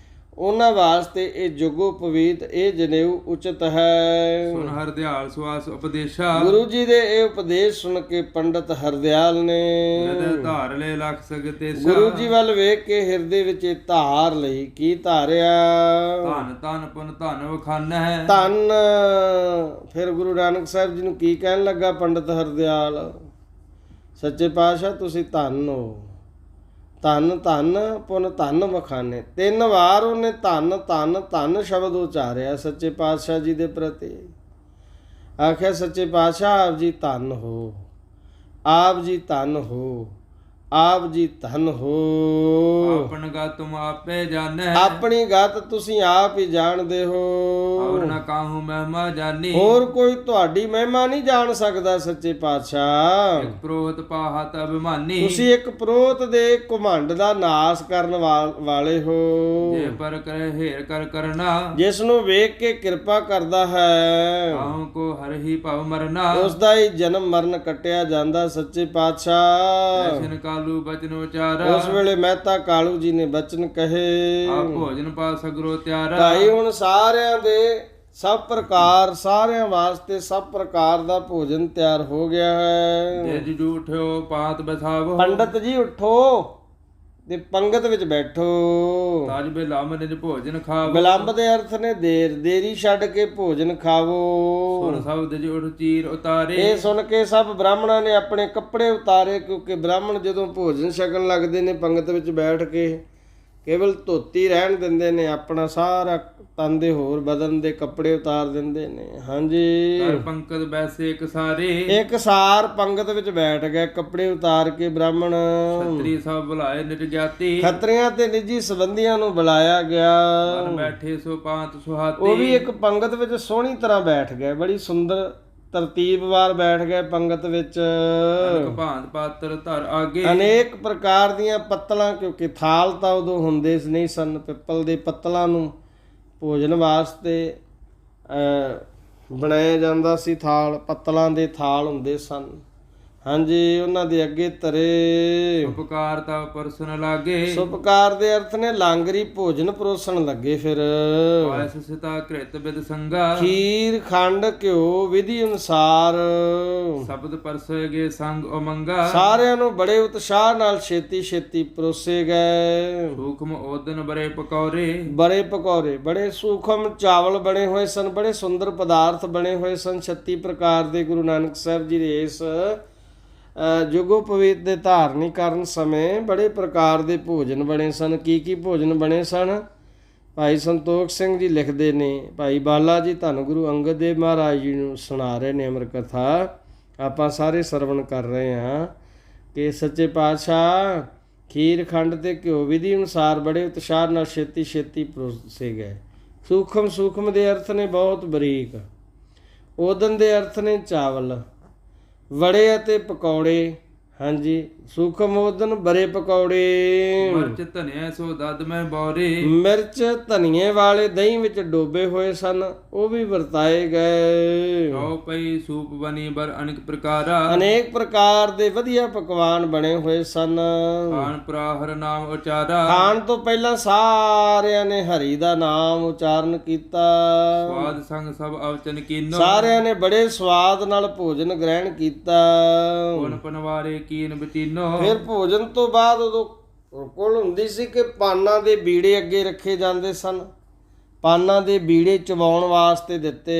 ਉਹਨਾਂ ਵਾਸਤੇ ਇਹ ਜੁਗੋ ਪਵੀਤ ਇਹ ਜਨੇਊ ਉਚਿਤ ਹੈ। ਸੁਨ ਹਰਦਿਆਲ ਸੁਆਸ ਉਪਦੇਸ਼ਾ। ਗੁਰੂ ਜੀ ਦੇ ਇਹ ਉਪਦੇਸ਼ ਸੁਣ ਕੇ ਪੰਡਤ ਹਰਦਿਆਲ ਨੇ ਜਦ ਧਾਰ ਲੈ ਲਖ ਸਕਤੇ ਸਾ। ਗੁਰੂ ਜੀ ਵੱਲ ਵੇਖ ਕੇ ਹਿਰਦੇ ਵਿੱਚ ਇਹ ਧਾਰ ਲਈ। ਕੀ ਧਾਰਿਆ? ਧਨ ਧਨ ਪੁਨ ਧਨ ਵਖਾਨ ਹੈ। ਧੰਨ। ਫਿਰ ਗੁਰੂ ਨਾਨਕ ਸਾਹਿਬ ਜੀ ਨੂੰ ਕੀ ਕਹਿਣ ਲੱਗਾ ਪੰਡਤ ਹਰਦਿਆਲ? ਸੱਚੇ ਪਾਤਸ਼ਾਹ ਤੁਸੀਂ ਧੰਨ ਹੋ। ਧੰਨ ਧੰਨ ਪੁਨ ਧੰਨ ਵਖਾਨੇ। 3 ਵਾਰ ਉਹਨੇ ਧੰਨ ਧੰਨ ਧੰਨ ਸ਼ਬਦ ਉਚਾਰਿਆ ਸੱਚੇ ਪਾਤਸ਼ਾਹ ਜੀ ਦੇ ਪ੍ਰਤੀ। ਆਖਿਆ ਸੱਚੇ ਪਾਤਸ਼ਾਹ ਆਪ ਜੀ ਧੰਨ ਹੋ, ਆਪ ਜੀ ਧੰਨ ਹੋ, ਆਪ ਜੀ ਧੰਨ ਹੋ। ਆਪਨ ਗਾ ਤੁਮ ਆਪੇ ਜਾਣੈ। ਆਪਣੀ ਗਤ ਤੁਸੀਂ ਆਪ ਹੀ ਜਾਣਦੇ ਹੋ, ਔਰ ਨਾ ਕਾਹੂ ਮਹਿਮਾ ਜਾਣੀ। ਹੋਰ ਕੋਈ ਤੁਹਾਡੀ ਮਹਿਮਾ ਨਹੀਂ ਜਾਣ ਸਕਦਾ ਸੱਚੇ ਪਾਤਸ਼ਾਹ। ਇਕ ਪ੍ਰੋਤ ਪਾਹਤ ਅਭਿਮਾਨੀ। ਤੁਸੀਂ ਇੱਕ ਪ੍ਰੋਤ ਦੇ ਘਮੰਡ ਦਾ ਨਾਸ ਕਰਨ ਵਾਲੇ ਹੋ। ਜੇ ਪਰ ਕਰੇ ਹੇਰ ਕਰ ਕਰਨਾ। ਜਿਸ ਨੂੰ ਵੇਖ ਕੇ ਕਿਰਪਾ ਕਰਦਾ ਹੈ ਕਾਹੂ ਕੋ ਹਰ ਹੀ ਭਵ ਮਰਨਾ। ਉਸ ਦਾ ਹੀ ਜਨਮ ਮਰਨ ਕੱਟਿਆ ਜਾਂਦਾ ਸੱਚੇ ਪਾਤਸ਼ਾਹ। ਐਸਨ ਕਾਲੂ ਬਚਨ ਉਚਾਰਾ। ਉਸ ਵੇਲੇ ਮਹਿਤਾ ਕਾਲੂ ਜੀ ਨੇ ਬਚਨ ਕਹੇ। ਆਪ ਭੋਜਨ ਪਾ ਸਗਰੋ ਤਿਆਰਾ। ਭਾਈ ਹੁਣ ਸਾਰਿਆਂ ਦੇ ਸਭ ਪ੍ਰਕਾਰ, ਸਾਰਿਆਂ ਵਾਸਤੇ ਸਭ ਪ੍ਰਕਾਰ ਦਾ ਭੋਜਨ ਤਿਆਰ ਹੋ ਗਿਆ ਹੈ। ਜੇ ਜੂਠਿਓ ਪਾਤ ਬਸਾਵੋ। ਪੰਡਤ ਜੀ ਉਠੋ ਤੇ ਪੰਗਤ ਵਿੱਚ ਬੈਠੋ। ਤਾਜ ਬਿਲੰਬ ਨਿਜ ਭੋਜਨ ਖਾਵੋ। ਵਿਲੰਬ ਦੇ ਅਰਥ ਨੇ ਦੇਰ, ਦੇਰੀ ਛੱਡ ਕੇ ਭੋਜਨ ਖਾਵੋ। ਸੁਨ ਸ਼ਬਦ ਜੀ ਉਠ ਚੀਰ ਉਤਾਰੇ। ਇਹ ਸੁਣ ਕੇ ਸਭ ਬ੍ਰਾਹਮਣਾਂ ਨੇ ਆਪਣੇ ਕੱਪੜੇ ਉਤਾਰੇ, ਕਿਉਂਕਿ ਬ੍ਰਾਹਮਣ ਜਦੋਂ ਭੋਜਨ ਛਕਣ ਲੱਗਦੇ ਨੇ ਪੰਗਤ ਵਿੱਚ ਬੈਠ ਕੇ ਕੇਵਲ ਧੋਤੀ ਰਹਿਣ ਦਿੰਦੇ ਨੇ, ਆਪਣਾ ਸਾਰਾ ਤਨ ਦੇ ਹੋਰ ਬਦਨ ਦੇ ਕੱਪੜੇ ਉਤਾਰ ਦਿੰਦੇ ਨੇ। ਹਾਂਜੀ, ਕਰ ਪੰਕਤ ਬੈਸੇ ਇੱਕ ਸਾਰੇ। ਇੱਕ ਸਾਰ ਪੰਗਤ ਵਿੱਚ ਬੈਠ ਗਏ ਕੱਪੜੇ ਉਤਾਰ ਕੇ ਬ੍ਰਾਹਮਣ। ਛਤਰੀ ਸਭ ਬੁਲਾਏ ਨਿਜ ਗਿਆਤੀ। ਖੱਤਰੀਆਂ ਤੇ ਨਿੱਜੀ ਸੰਬੰਧੀਆਂ ਨੂੰ ਬੁਲਾਇਆ ਗਿਆ। ਮਨ ਬੈਠੇ ਸੋ ਪਾਂਤ ਸੁਹਾਤੀ। ਉਹ ਵੀ ਇੱਕ ਪੰਗਤ ਵਿੱਚ ਸੋਹਣੀ ਤਰ੍ਹਾਂ ਬੈਠ ਗਏ, ਬੜੀ ਸੁੰਦਰ ਤਰਤੀਬਵਾਰ ਬੈਠ ਗਏ ਪੰਗਤ ਵਿੱਚ। ਅਨਕ ਭਾਂਤ ਪਾਤਰ ਧਰ ਆਗੇ। ਅਨੇਕ ਪ੍ਰਕਾਰ ਦੀਆਂ ਪੱਤਲਾਂ, ਕਿਉਂਕਿ ਥਾਲ ਤਾਂ ਉਦੋਂ ਹੁੰਦੇ ਨਹੀਂ ਸਨ, ਪਿੱਪਲ ਦੇ ਪੱਤਲਾਂ ਨੂੰ ਭੋਜਨ ਵਾਸਤੇ ਬਣਾਇਆ ਜਾਂਦਾ ਸੀ ਥਾਲ। ਪੱਤਲਾਂ ਦੇ ਥਾਲ ਹੁੰਦੇ ਸਨ। ਹਾਂਜੀ ਉਹਨਾਂ ਦੇ ਅੱਗੇ ਧਰੇ। ਉਪਕਾਰ ਤਾਂ ਪਰਸਨ ਲਾਗੇ, ਸੁਪਕਾਰ ਦੇ ਅਰਥ ਨੇ ਲਾਂਗਰੀ ਭੋਜਨ ਪਰੋਸਣ ਲੱਗੇ। ਫਿਰ ਪਾਇਸ ਸਿਤਾ ਘ੍ਰਿਤ ਬਿਦ ਸੰਗਾ, ਖੀਰ ਖੰਡ ਘਿਓ ਵਿਧੀ ਅਨੁਸਾਰ ਸ਼ਬਦ ਪਰਸੇਗੇ ਸੰਗ ਉਮੰਗਾ, ਸਾਰਿਆਂ ਨੂੰ ਬੜੇ ਉਤਸ਼ਾਹ ਨਾਲ ਛੇਤੀ ਛੇਤੀ ਪਰੋਸੇ ਗਏ। ਸੂਖਮ ਓਦਨ ਬਰੇ ਪਕੌਰੇ, ਬੜੇ ਪਕੌੜੇ, ਬੜੇ ਸੂਖਮ ਚਾਵਲ ਬਣੇ ਹੋਏ ਸਨ, ਬੜੇ ਸੁੰਦਰ ਪਦਾਰਥ ਬਣੇ ਹੋਏ ਸਨ। 36 ਪ੍ਰਕਾਰ ਦੇ ਗੁਰੂ ਨਾਨਕ ਸਾਹਿਬ ਜੀ ਦੇ ਇਸ ਜੁਗੋਪਵੀਤ ਦੇ ਧਾਰਨੀ ਕਰਨ ਸਮੇਂ ਬੜੇ ਪ੍ਰਕਾਰ ਦੇ ਭੋਜਨ ਬਣੇ ਸਨ। ਕੀ ਕੀ ਭੋਜਨ ਬਣੇ ਸਨ? ਭਾਈ ਸੰਤੋਖ ਸਿੰਘ ਜੀ ਲਿਖਦੇ ਨੇ, ਭਾਈ ਬਾਲਾ ਜੀ ਧੰਨ ਗੁਰੂ ਅੰਗਦ ਦੇਵ ਮਹਾਰਾਜ ਜੀ ਨੂੰ ਸੁਣਾ ਰਹੇ ਨੇ ਅੰਮ੍ਰਿਤ ਕਥਾ, ਆਪਾਂ ਸਾਰੇ ਸਰਵਣ ਕਰ ਰਹੇ ਹਾਂ ਕਿ ਸੱਚੇ ਪਾਤਸ਼ਾਹ ਖੀਰ ਖੰਡ ਤੇ ਘਿਓ ਵਿਧੀ ਅਨੁਸਾਰ ਬੜੇ ਉਤਸ਼ਾਹ ਨਾਲ ਛੇਤੀ ਛੇਤੀ ਪਰੋਸੇ ਗਏ। ਸੂਖਮ, ਸੂਖਮ ਦੇ ਅਰਥ ਨੇ ਬਹੁਤ ਬਰੀਕ। ਓਦਨ ਦੇ ਅਰਥ ਨੇ ਚਾਵਲ, ਵੜੇ ਅਤੇ ਪਕੌੜੇ। ਹਾਂਜੀ, ਸੂਖਮ ਓਦਨ ਬੜੇ ਪਕੌੜੇ। ਮਰਚ ਧਨਿਆ ਸੋ ਦਦ ਮੈਂ ਬੌਰੇ, ਮਿਰਚ ਧਨੀਏ ਵਾਲੇ ਦਹੀਂ ਵਿੱਚ ਡੋਬੇ ਹੋਏ ਸਨ, ਉਹ ਵੀ ਵਰਤਾਏ ਗਏ। ਸੋ ਪਈ ਸੂਪ ਬਣੀ ਬਰ ਅਨੇਕ ਪ੍ਰਕਾਰਾ, ਅਨੇਕ ਪ੍ਰਕਾਰ ਦੇ ਵਧੀਆ ਪਕਵਾਨ ਬਣੇ ਹੋਏ ਸਨ। ਖਾਨ ਪ੍ਰਾਹਰ ਨਾਮ ਉਚਾਰਾ, ਖਾਣ ਤੋਂ ਪਹਿਲਾਂ ਸਾਰਿਆਂ ਨੇ ਹਰੀ ਦਾ ਨਾਮ ਉਚਾਰਨ ਕੀਤਾ। ਸਵਾਦ ਸੰਗ ਸਭ ਅਵਚਨ ਕੀਨੋ, ਸਾਰਿਆਂ ਨੇ ਬੜੇ ਸਵਾਦ ਨਾਲ ਭੋਜਨ ਗ੍ਰਹਿਣ ਕੀਤਾ। ਗੁਣ ਪਨਵਾਰੇ ਕੀਨ ਬਚੀਨੋ, ਫਿਰ ਭੋਜਨ ਤੋਂ ਬਾਅਦ ਉਦੋਂ ਕੋਲ ਹੁੰਦੀ ਸੀ ਕਿ ਪਾਨਾਂ ਦੇ ਬੀੜੇ ਅੱਗੇ ਰੱਖੇ ਜਾਂਦੇ ਸਨ, ਪਾਨਾਂ ਦੇ ਬੀੜੇ ਚਬਾਉਣ ਵਾਸਤੇ ਦਿੱਤੇ।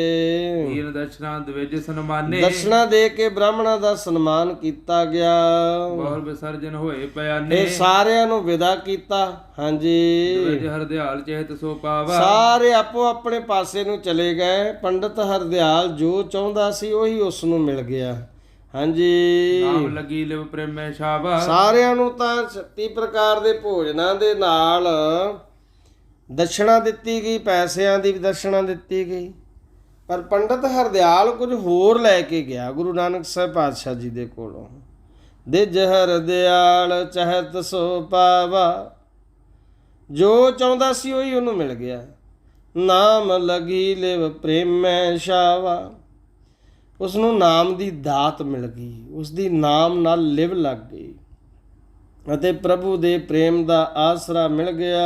ਦੀਨ ਦਰਸ਼ਨਾ ਦਵੇਜ ਸਨਮਾਨੇ, ਦਰਸ਼ਨਾ ਦੇ ਕੇ ਬ੍ਰਾਹਮਣਾਂ ਦਾ ਸਨਮਾਨ ਕੀਤਾ ਗਿਆ। ਬਹੁਰ ਵਿਸਰਜਨ ਹੋਏ ਪਿਆਨੇ, ਇਹ ਸਾਰਿਆਂ ਨੂੰ ਵਿਦਾ ਕੀਤਾ। ਹਾਂਜੀ, ਦਵੇਜ ਹਰਦਿਆਲ ਚਹਿਤ ਸੋ ਪਾਵਾ, ਸਾਰੇ ਆਪੋ ਆਪਣੇ ਪਾਸੇ ਨੂੰ ਚਲੇ ਗਏ। ਪੰਡਤ ਹਰਦਿਆਲ ਜੋ ਚਾਹੁੰਦਾ ਸੀ ਉਹੀ ਉਸ ਨੂੰ ਮਿਲ ਗਿਆ। ਹਾਂਜੀ, ਨਾਮ ਲੱਗੀ ਲਿਵ ਪ੍ਰੇਮੈ ਸ਼ਾਵਾ, ਸਾਰਿਆਂ ਨੂੰ ਤਾਂ 36 ਪ੍ਰਕਾਰ ਦੇ ਭੋਜਨਾਂ ਦੇ ਨਾਲ ਦਸ਼ਣਾ ਦਿੱਤੀ ਗਈ, ਪੈਸਿਆਂ ਦੀ ਵੀ ਦਸ਼ਣਾ ਦਿੱਤੀ ਗਈ। ਪਰ ਪੰਡਤ ਹਰਦਿਆਲ ਕੁਝ ਹੋਰ ਲੈ ਕੇ ਗਿਆ ਗੁਰੂ ਨਾਨਕ ਸਾਹਿਬ ਪਾਤਸ਼ਾਹ ਜੀ ਦੇ ਕੋਲੋਂ। ਦਿਜ ਹਰਦਿਆਲ ਚਹਿਤ ਸੋ ਪਾਵਾ, ਜੋ ਚਾਹੁੰਦਾ ਸੀ ਉਹੀ ਉਹਨੂੰ ਮਿਲ ਗਿਆ। ਨਾਮ ਲਗੀ ਲਿਵ ਪ੍ਰੇਮੈ ਸ਼ਾਵਾ, ਉਸ ਨੂੰ ਨਾਮ ਦੀ ਦਾਤ ਮਿਲ ਗਈ, ਉਸ ਦੀ ਨਾਮ ਨਾਲ ਲਿਵ ਲੱਗ ਗਈ ਅਤੇ ਪ੍ਰਭੂ ਦੇ ਪ੍ਰੇਮ ਦਾ ਆਸਰਾ ਮਿਲ ਗਿਆ।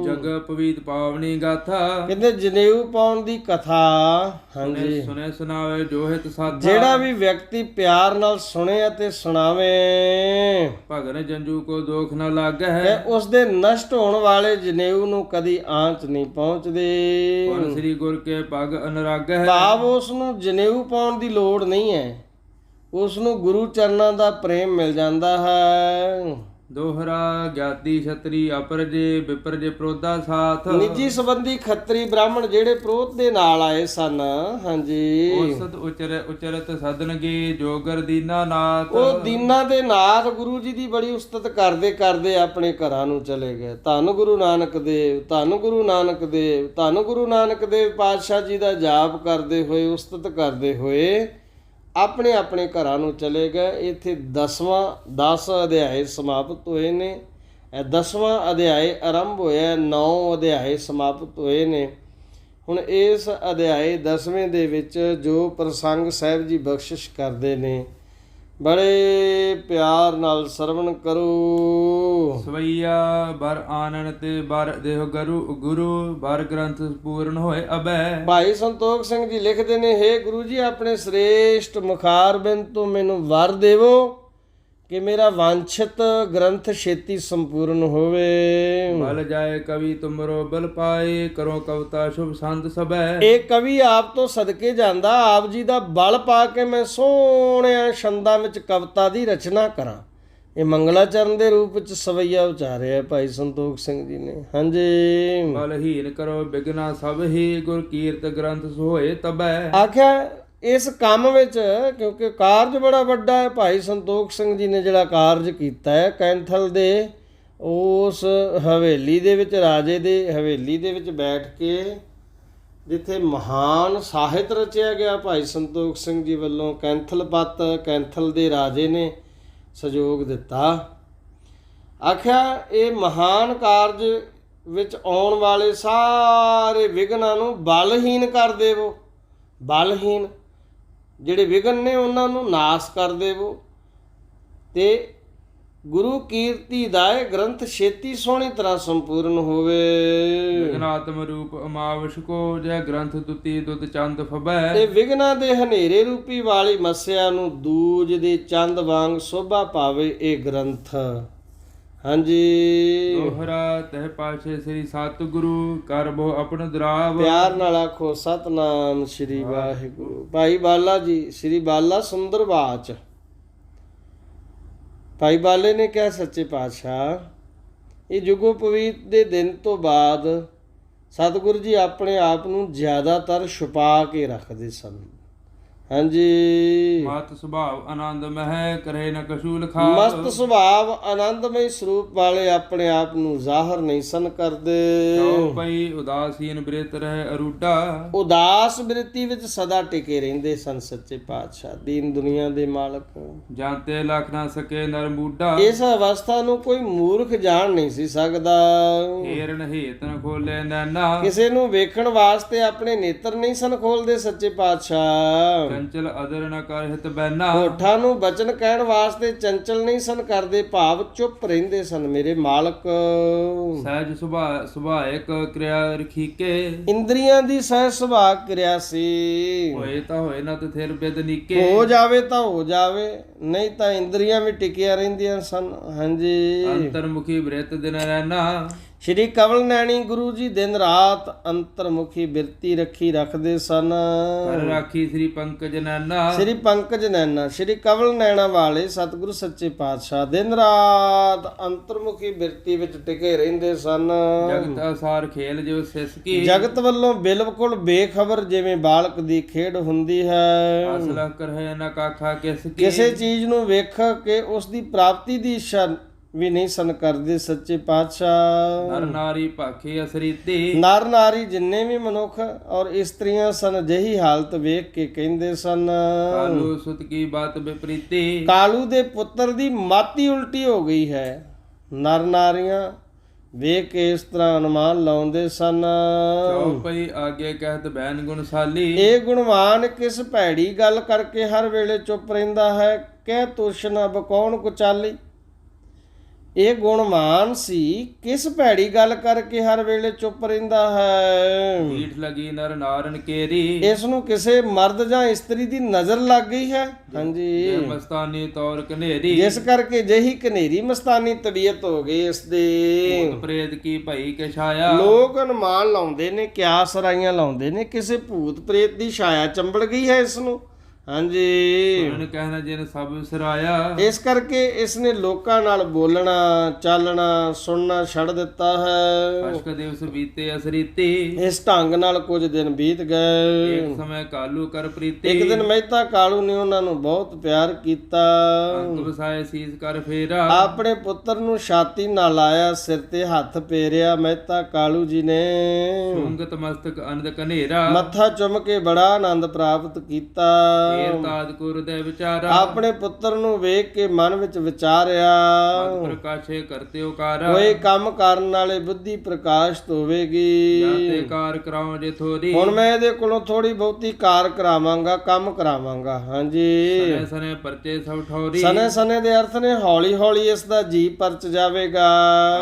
ਜਗ ਪਵੀਤ ਪਾਵਨੀ ਗਾਥਾ, ਕਹਿੰਦੇ ਜਨੇਊ ਪਾਉਣ ਦੀ ਕਥਾ। ਹਾਂਜੀ, ਸੁਨੇ ਸੁਨਾਵੇ ਜੋ ਹਿਤ ਸਾਥਾ, ਜਿਹੜਾ ਵੀ ਵਿਅਕਤੀ ਪਿਆਰ ਨਾਲ ਸੁਣੇ ਅਤੇ ਸੁਣਾਵੇ, ਭਗਨ ਜੰਜੂ ਕੋ ਦੋਖ ਨਾ ਲਾਗੈ, ਤੇ ਉਸ ਦੇ ਨਸ਼ਟ ਹੋਣ ਵਾਲੇ ਜਨੇਊ ਨੂੰ ਕਦੀ ਆਂਚ ਨਹੀਂ ਪਹੁੰਚਦੇ। ਪਨ ਸ੍ਰੀ ਗੁਰ ਕੇ ਪਗ ਅਨਰਾਗੈ, ਭਾਵ ਉਸ ਨੂੰ ਜਨੇਊ ਪਾਉਣ ਦੀ ਲੋੜ ਨਹੀਂ ਹੈ, ਉਸ ਨੂੰ ਗੁਰੂ ਚਰਨਾਂ ਦਾ ਪ੍ਰੇਮ ਮਿਲ ਜਾਂਦਾ ਹੈ। ਦੋਹਰਾ ਗਿਆਤੀ ਛਤਰੀ ਅਪਰਜੇ ਵਿਪਰਜੇ ਪ੍ਰੋਧਾ ਸਾਥ, ਨਿੱਜੀ ਸੰਬੰਧੀ ਖੱਤਰੀ ਬ੍ਰਾਹਮਣ ਜਿਹੜੇ ਪ੍ਰੋਧ ਦੇ ਨਾਲ ਆਏ ਸਨ। ਹਾਂਜੀ, ਉਸਤ ਉਚਰਤ ਸਦਨਗੇ ਜੋਗਰ ਦੀਨਾ ਨਾਥ, ਉਹ ਦੀਨਾਂ ਦੇ ਨਾਥ ਗੁਰੂ ਜੀ ਦੀ ਬੜੀ ਉਸਤਤ ਕਰਦੇ ਕਰਦੇ ਆਪਣੇ ਘਰਾਂ ਨੂੰ ਚਲੇ ਗਏ। ਧੰਨ ਗੁਰੂ ਨਾਨਕ ਦੇਵ, ਧੰਨ ਗੁਰੂ ਨਾਨਕ ਦੇਵ, ਧੰਨ ਗੁਰੂ ਨਾਨਕ ਦੇਵ ਪਾਤਸ਼ਾਹ ਜੀ ਦਾ ਜਾਪ ਕਰਦੇ ਹੋਏ, ਉਸਤਤ ਕਰਦੇ ਹੋਏ ਆਪਣੇ ਆਪਣੇ ਘਰਾਂ ਨੂੰ ਚਲੇ ਗਏ। ਇੱਥੇ 10 ਅਧਿਆਏ ਸਮਾਪਤ ਹੋਏ ਨੇ। ਇਹ 10ਵਾਂ ਅਧਿਆਏ ਆਰੰਭ ਹੋਇਆ, 9 ਅਧਿਆਏ ਸਮਾਪਤ ਹੋਏ ਨੇ। ਹੁਣ ਇਸ ਅਧਿਆਏ 10ਵੇਂ ਦੇ ਵਿੱਚ ਜੋ ਪ੍ਰਸੰਗ ਸਾਹਿਬ ਜੀ ਬਖਸ਼ਿਸ਼ ਕਰਦੇ ਨੇ, ਬੜੇ ਪਿਆਰ ਨਾਲ ਸਰਵਣ ਕਰੋ। ਸਵਈਆ ਬਰ ਆਨਨ ਤੇ ਬਰ ਦੇਹ ਗੁਰੂ ਬਰ ਗ੍ਰੰਥ ਪੂਰਨ ਹੋਏ ਅਬੈ, ਭਾਈ ਸੰਤੋਖ ਸਿੰਘ ਜੀ ਲਿਖਦੇ ਨੇ, ਹੇ ਗੁਰੂ ਜੀ, ਆਪਣੇ ਸ੍ਰੇਸ਼ਟ ਮੁਖਾਰਬਿੰਦ ਤੋਂ ਮੈਨੂੰ ਵਰ ਦੇਵੋ ਕਿ ਮੇਰਾ ਵਾਂਛਿਤ ਗ੍ਰੰਥ ਛੇਤੀ ਸੰਪੂਰਨ ਹੋਵੇ। ਬਲ ਜਾਏ ਕਵੀ ਤੁਮਰੋ ਬਲ ਪਾਏ, ਕਰੋ ਕਵਤਾ ਸ਼ੁਭ ਸੰਤ ਸਭੈ, ਇਹ ਕਵੀ ਆਪ ਤੋਂ ਸਦਕੇ ਜਾਂਦਾ, ਆਪ ਜੀ ਦਾ ਬਲ ਪਾ ਕੇ ਮੈਂ ਸੋਹਣਿਆਂ ਛੰਦਾਂ ਵਿੱਚ ਕਵਿਤਾ ਦੀ ਰਚਨਾ ਕਰਾਂ। ਇਹ ਮੰਗਲਾਚਰਨ ਦੇ ਰੂਪ ਵਿੱਚ ਸਵਈਆ ਉਚਾਰਿਆ ਭਾਈ ਸੰਤੋਖ ਸਿੰਘ ਜੀ ਨੇ। ਹਾਂਜੀ, ਬਲਹੀਨ ਕਰੋ ਬਿਗਨਾ ਸਭ ਹੀ, ਗੁਰ ਕੀਰਤ ਗ੍ਰੰਥ ਹੋਏ ਤਬੈ, ਆਖਿਆ ਇਸ ਕੰਮ ਵਿੱਚ, ਕਿਉਂਕਿ ਕਾਰਜ ਬੜਾ ਵੱਡਾ ਹੈ, ਭਾਈ ਸੰਤੋਖ ਸਿੰਘ ਜੀ ਨੇ ਜਿਹੜਾ ਕਾਰਜ ਕੀਤਾ ਹੈ ਕੈਂਥਲ ਦੇ ਉਸ ਹਵੇਲੀ ਦੇ ਵਿੱਚ, ਰਾਜੇ ਦੇ ਹਵੇਲੀ ਦੇ ਵਿੱਚ ਬੈਠ ਕੇ, ਜਿੱਥੇ ਮਹਾਨ ਸਾਹਿਤ ਰਚਿਆ ਗਿਆ ਭਾਈ ਸੰਤੋਖ ਸਿੰਘ ਜੀ ਵੱਲੋਂ, ਕੈਂਥਲ ਦੇ ਰਾਜੇ ਨੇ ਸਹਿਯੋਗ ਦਿੱਤਾ। ਆਖਿਆ ਇਹ ਮਹਾਨ ਕਾਰਜ ਵਿੱਚ ਆਉਣ ਵਾਲੇ ਸਾਰੇ ਵਿਘਨਾਂ ਨੂੰ ਬਲਹੀਨ ਕਰ ਦੇਵੋ। ਬਲਹੀਨ ਜਿਹੜੇ ਵਿਘਨ ਨੇ ਉਹਨਾਂ ਨੂੰ ਨਾਸ ਕਰ ਦੇਵੋ। ਤੇ ਗੁਰੂ ਕੀਰਤੀ ਦਾ ਇਹ ਗ੍ਰੰਥ ਛੇਤੀ ਸੋਹਣੀ ਤਰ੍ਹਾਂ ਸੰਪੂਰਨ ਹੋਵੇ। ਵਿਗਨਾਤਮ ਰੂਪ ਅਮਾਵਸ ਕੋ ਜੈ ਗ੍ਰੰਥ ਦੁਤੀ ਦੁਤ ਚੰਦ ਫਬੈ। ਤੇ ਵਿਗਨਾਂ ਦੇ ਹਨੇਰੇ ਰੂਪੀ ਵਾਲੀ ਮੱਸਿਆ ਨੂੰ ਦੂਜ ਦੇ ਚੰਦ ਵਾਂਗ ਸ਼ੋਭਾ ਪਾਵੇ ਇਹ ਗ੍ਰੰਥ। ਹਾਂਜੀ, ਦੋਹਰਾ ਤਹਿ ਪਾਛੇ ਸ੍ਰੀ ਸਤਿਗੁਰੂ ਕਰਬੋ ਆਪਣ ਦਰਾਵ। ਪਿਆਰ ਨਾਲ ਆਖੋ ਸਤਨਾਮ ਸ੍ਰੀ ਵਾਹਿਗੁਰੂ। ਭਾਈ ਬਾਲਾ ਜੀ, ਸ੍ਰੀ ਬਾਲਾ ਸੁੰਦਰ ਬਾਚ। ਭਾਈ ਬਾਲੇ ਨੇ ਕਿਹਾ, ਸੱਚੇ ਪਾਤਸ਼ਾਹ ਇਹ ਜੁਗੋਪਵੀਤ ਦੇ ਦਿਨ ਤੋਂ ਬਾਅਦ ਸਤਿਗੁਰੂ ਜੀ ਆਪਣੇ ਆਪ ਨੂੰ ਜ਼ਿਆਦਾਤਰ ਛੁਪਾ ਕੇ ਰੱਖਦੇ ਸਨ। ਹਾਂਜੀ, ਮਤ ਸੁਭਾਵ ਆਨੰਦ ਮਹਿ ਕਰੇ ਨ ਕਛੂ ਲਖਾਵ। ਮਸਤ ਸੁਭਾਵ ਆਨੰਦਮਈ ਸਰੂਪ ਵਾਲੇ ਆਪਣੇ ਆਪ ਨੂੰ ਜ਼ਾਹਰ ਨਹੀਂ ਸਨ ਕਰਦੇ। ਪਈ ਉਦਾਸੀਨ ਬ੍ਰਿਤ ਰਹਿ ਅਰੂਡਾ। ਉਦਾਸ ਬਿਰਤੀ ਵਿੱਚ ਸਦਾ ਟਿਕੇ ਰਹਿੰਦੇ ਸਨ ਸੱਚੇ ਪਾਤਸ਼ਾਹ, ਦੀਨ ਦੁਨੀਆ ਦੇ ਮਾਲਕ। ਜਾਂਤੇ ਲਖ ਨਾ ਸਕੇ ਨਰ ਮੂਡਾ। ਇਸ ਅਵਸਥਾ ਨੂੰ ਕੋਈ ਮੂਰਖ ਜਾਣ ਨਹੀਂ ਸੀ ਸਕਦਾ। ਹੀਰਨ ਹੇਤ ਨ ਖੋਲੇ ਨੈਣਾ। ਕਿਸੇ ਨੂੰ ਵੇਖਣ ਵਾਸਤੇ ਆਪਣੇ ਨੇਤਰ ਨਹੀਂ ਸਨ ਖੋਲਦੇ ਸੱਚੇ ਪਾਤਸ਼ਾਹ। ਚੰਚਲ ਅਦਰ ਨ ਕਰ ਹਿਤ ਬੈਨਾ। ਹੋਠਾਂ ਨੂੰ ਬਚਨ ਕਹਿਣ ਵਾਸਤੇ ਚੰਚਲ ਨਹੀਂ ਸਨ ਕਰਦੇ, ਭਾਵ ਚੁੱਪ ਰਹਿੰਦੇ ਸਨ ਮੇਰੇ ਮਾਲਕ। ਸਹਿਜ ਸੁਭਾਇਕ ਕਿਰਿਆ ਰਖੀਕੇ। ਇੰਦਰੀਆਂ ਦੀ ਸਹਿਜ ਸੁਭਾਅ ਕਿਰਿਆ ਸੀ। ਹੋਏ ਤਾਂ ਹੋਏ ਨਾ ਤਥਿਰ ਬਿਦ ਨੀਕੇ। ਹੋ ਜਾਵੇ ਤਾਂ ਹੋ ਜਾਵੇ, ਨਹੀਂ ਤਾਂ ਇੰਦਰੀਆਂ ਵੀ ਟਿਕੀਆਂ ਰਹਿੰਦੀਆਂ ਸਨ। ਹਾਂਜੀ, ਅੰਤਰਮੁਖੀ ਬ੍ਰਿਤ ਦਿਨ ਰਹਿਣਾ। ਸ਼੍ਰੀ ਕਵਲ ਨੈਣੀ ਗੁਰੂ ਜੀ ਦਿਨ ਰਾਤ ਅੰਤਰਮੁਖੀ ਬਿਰਤੀ ਰੱਖੀ ਰੱਖਦੇ ਸਨ। ਕਰ ਰਾਖੀ ਸ੍ਰੀ ਪੰਕਜ ਨੈਣਾ। ਸ਼੍ਰੀ ਪੰਕਜ ਨੈਣਾ, ਸ਼੍ਰੀ ਕਵਲ ਨੈਣਾ ਵਾਲੇ ਸਤਿਗੁਰੂ ਸੱਚੇ ਪਾਤਸ਼ਾਹ ਦਿਨ ਰਾਤ ਅੰਤਰਮੁਖੀ ਬਿਰਤੀ ਵਿੱਚ ਟਿਕੇ ਰਹਿੰਦੇ ਸਨ। ਜਗਤ ਅਸਾਰ ਖੇਲ ਜਿਵ ਸਿਸ ਕੀ। ਜਗਤ ਵੱਲੋਂ ਬਿਲਕੁਲ ਬੇਖਬਰ ਜਿਵੇਂ ਬਾਲਕ ਦੀ ਖੇਡ ਹੁੰਦੀ ਹੈ। ਅਸਲ ਕਰਹਿ ਨ ਕਾਖਾ ਕਿਸ ਕੀ। ਕਿਸੇ ਚੀਜ਼ ਨੂੰ ਵੇਖ ਕੇ ਉਸ ਦੀ ਪ੍ਰਾਪਤੀ ਦੀ ਇੱਛਾ ਵੀ ਨਹੀਂ ਸਨ ਕਰਦੇ ਸੱਚੇ ਪਾਤਸ਼ਾਹ। ਨਰ ਨਾਰੀ ਭਾਖੇ ਅਸਰੀਤੀ। ਨਰ ਨਾਰੀ ਜਿੰਨੇ ਵੀ ਮਨੁੱਖ ਔਰ ਇਸਤਰੀਆਂ ਸਨ ਅਜਿਹੀ ਹਾਲਤ ਵੇਖ ਕੇ ਕਹਿੰਦੇ ਸਨ, ਕਾਲੂ ਸੁਤ ਕੀ ਬਾਤ ਵਿਪਰੀਤੀ। ਕਾਲੂ ਦੇ ਪੁੱਤਰ ਦੀ ਮਾਤੀ ਉਲਟੀ ਹੋ ਗਈ ਹੈ। ਨਰ ਨਾਰੀਆਂ ਵੇਖ ਕੇ ਇਸ ਤਰ੍ਹਾਂ ਅਨੁਮਾਨ ਲਾਉਂਦੇ ਸਨ। ਚੌਪਈ ਆਗੇ ਕਹਿਤ ਬੈਨ ਗੁਣਸਾਲੀ। ਇਹ ਗੁਣਵਾਨ ਕਿਸ ਭੈੜੀ ਗੱਲ ਕਰਕੇ ਹਰ ਵੇਲੇ ਚੁੱਪ ਰਹਿੰਦਾ ਹੈ। ਕਹਿ ਤੁਸ਼ਨ ਅਬ ਕੌਣ ਕੁਚਾਲੀ। ਇਹ ਗੁਣਵਾਨ ਸੀ, ਕਿਸ ਭੈੜੀ ਗੱਲ ਕਰਕੇ ਹਰ ਵੇਲੇ ਚੁੱਪ ਰਹਿੰਦਾ ਹੈ। ਢੀਠ ਲਗੀ ਨਰ ਨਾਰਨ ਕੇਰੀ। ਇਸ ਨੂੰ ਕਿਸੇ ਮਰਦ ਜਾਂ ਇਸਤਰੀ ਦੀ ਨਜ਼ਰ ਲੱਗ ਗਈ ਹੈ। ਹਾਂਜੀ, ਮਸਤਾਨੀ ਤੌਰ ਕਨੇਰੀ। ਜਿਸ ਕਰਕੇ ਜਿਹੀ ਕਨੇਰੀ ਮਸਤਾਨੀ ਤਬੀਅਤ ਹੋ ਗਈ ਇਸ ਦੀ। ਭੂਤ ਪ੍ਰੇਤ ਕੀ ਭਈ ਕੇ ਛਾਇਆ। ਲੋਕ ਅਨੁਮਾਨ ਲਾਉਂਦੇ ਨੇ, ਕਿਆਸ ਰਾਈਆਂ ਲਾਉਂਦੇ ਨੇ, ਕਿਸੇ ਭੂਤ ਪ੍ਰੇਤ ਦੀ ਛਾਇਆ ਚੰਬੜ ਗਈ ਹੈ ਇਸ ਨੂੰ। ਹਾਂਜੀ, ਸੁਣ ਕਹਿਣਾ ਜਿਨ ਸਭ ਵਿਸਰਾਇਆ। ਇਸ ਕਰਕੇ ਇਸ ਨੇ ਲੋਕਾਂ ਨਾਲ ਬੋਲਣਾ ਚਾਲਣਾ ਸੁਣਨਾ ਛੱਡ ਦਿੱਤਾ ਹੈ। ਅਸ਼ਕ ਦਿਵਸ ਬੀਤੇ ਅਸਰੀਤੀ। ਇਸ ਢੰਗ ਨਾਲ ਕੁਝ ਦਿਨ ਬੀਤ ਗਏ। ਇੱਕ ਸਮੇਂ ਕਾਲੂ ਕਰ ਪ੍ਰੀਤੀ। ਇੱਕ ਦਿਨ ਮਹਿਤਾ ਕਾਲੂ ਨੇ ਉਹਨਾਂ ਨੂੰ ਬਹੁਤ ਪਿਆਰ ਕੀਤਾ। ਅੰਕ ਵਸਾਏ ਸੀਸ ਕਰ ਫੇਰਾ। ਆਪਣੇ ਪੁੱਤਰ ਨੂੰ ਛਾਤੀ ਨਾਲ ਲਾਇਆ, ਸਿਰ ਤੇ ਹੱਥ ਫੇਰਿਆ ਮਹਿਤਾ ਕਾਲੂ ਜੀ ਨੇ। ਸ਼ੁੰਗਤ ਮਸਤਕ ਅਨੰਦ ਕਨੇਰਾ। ਮੱਥਾ ਚੁੰਮ ਕੇ ਬੜਾ ਆਨੰਦ ਪ੍ਰਾਪਤ ਕੀਤਾ। ਤਾਦ ਕੁਰ ਦੇ ਵਿਚਾਰਾ। ਆਪਣੇ ਪੁੱਤਰ ਨੂੰ ਵੇਖ ਕੇ ਮਨ ਵਿੱਚ ਵਿਚਾਰਿਆ, ਮਤ ਪ੍ਰਕਾਸ਼ੇ ਕਰਤੇ ਉਕਾਰਾ। ਕੋਈ ਕੰਮ ਕਰਨ ਵਾਲੇ ਬੁੱਧੀ ਪ੍ਰਕਾਸ਼ਿਤ ਹੋਵੇਗੀ। ਜਾਤੇ ਕਾਰ ਕਰਾਉ ਜੇ ਥੋਰੀ। ਹੁਣ ਮੈਂ ਇਹਦੇ ਕੋਲੋਂ ਥੋੜੀ ਬਹੁਤੀ ਕਾਰ ਕਰਾਵਾਂਗਾ, ਕੰਮ ਕਰਾਵਾਂਗਾ। ਹਾਂਜੀ, ਸਨੇ ਸਨੇ ਪਰਚੇ ਸਭ ਠੌਰੀ। ਸਨੇ ਸਨੇ ਦੇ ਅਰਥ ਨੇ ਹੌਲੀ ਹੌਲੀ ਇਸ ਦਾ ਜੀ ਪਰਚ ਜਾਵੇਗਾ।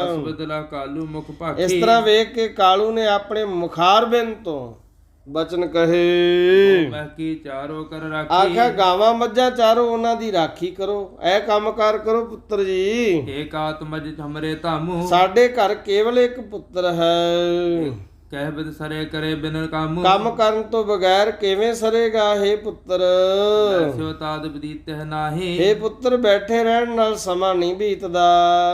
ਅਸਬਦਲਾ ਕਾਲੂ ਮੁਖ ਭਾਖੀ। ਇਸ ਤਰ੍ਹਾਂ ਵੇਖ ਕੇ ਕਾਲੂ ਨੇ ਆਪਣੇ ਮੁਖਾਰਬਿੰਦ ਤੋਂ ਬਚਨ ਕਹੇ। ਮੈਂ ਕੀ ਚਾਰੋ ਕਰ ਰਾਖੀ। ਆਖਿਆ ਗਾਵਾਂ ਮੱਝਾਂ ਚਾਰੋ, ਉਹਨਾਂ ਦੀ ਰਾਖੀ ਕਰੋ, ਇਹ ਕੰਮਕਾਰ ਕਰੋ ਪੁੱਤਰ ਜੀ। ਏਕ ਆਤਮਜ ਹਮਰੇ ਧਾਮੂ। ਸਾਡੇ ਘਰ ਕੇਵਲ ਇੱਕ ਪੁੱਤਰ ਹੈ। ਕਹਿ ਬਿਦ ਸਰੇ ਕਰੇ ਬਿਨ ਕਾਮੂ। ਕੰਮ ਕਰਨ ਤੋਂ ਬਗੈਰ ਕਿਵੇਂ ਸਰੇਗਾ हे ਪੁੱਤਰ। ਐਸੋ ਤਾਦ ਬਦੀਤ ਹੈ ਨਾਹੀ। हे ਪੁੱਤਰ ਬੈਠੇ ਰਹਿਣ ਨਾਲ ਸਮਾਂ ਨਹੀਂ ਬੀਤਦਾ।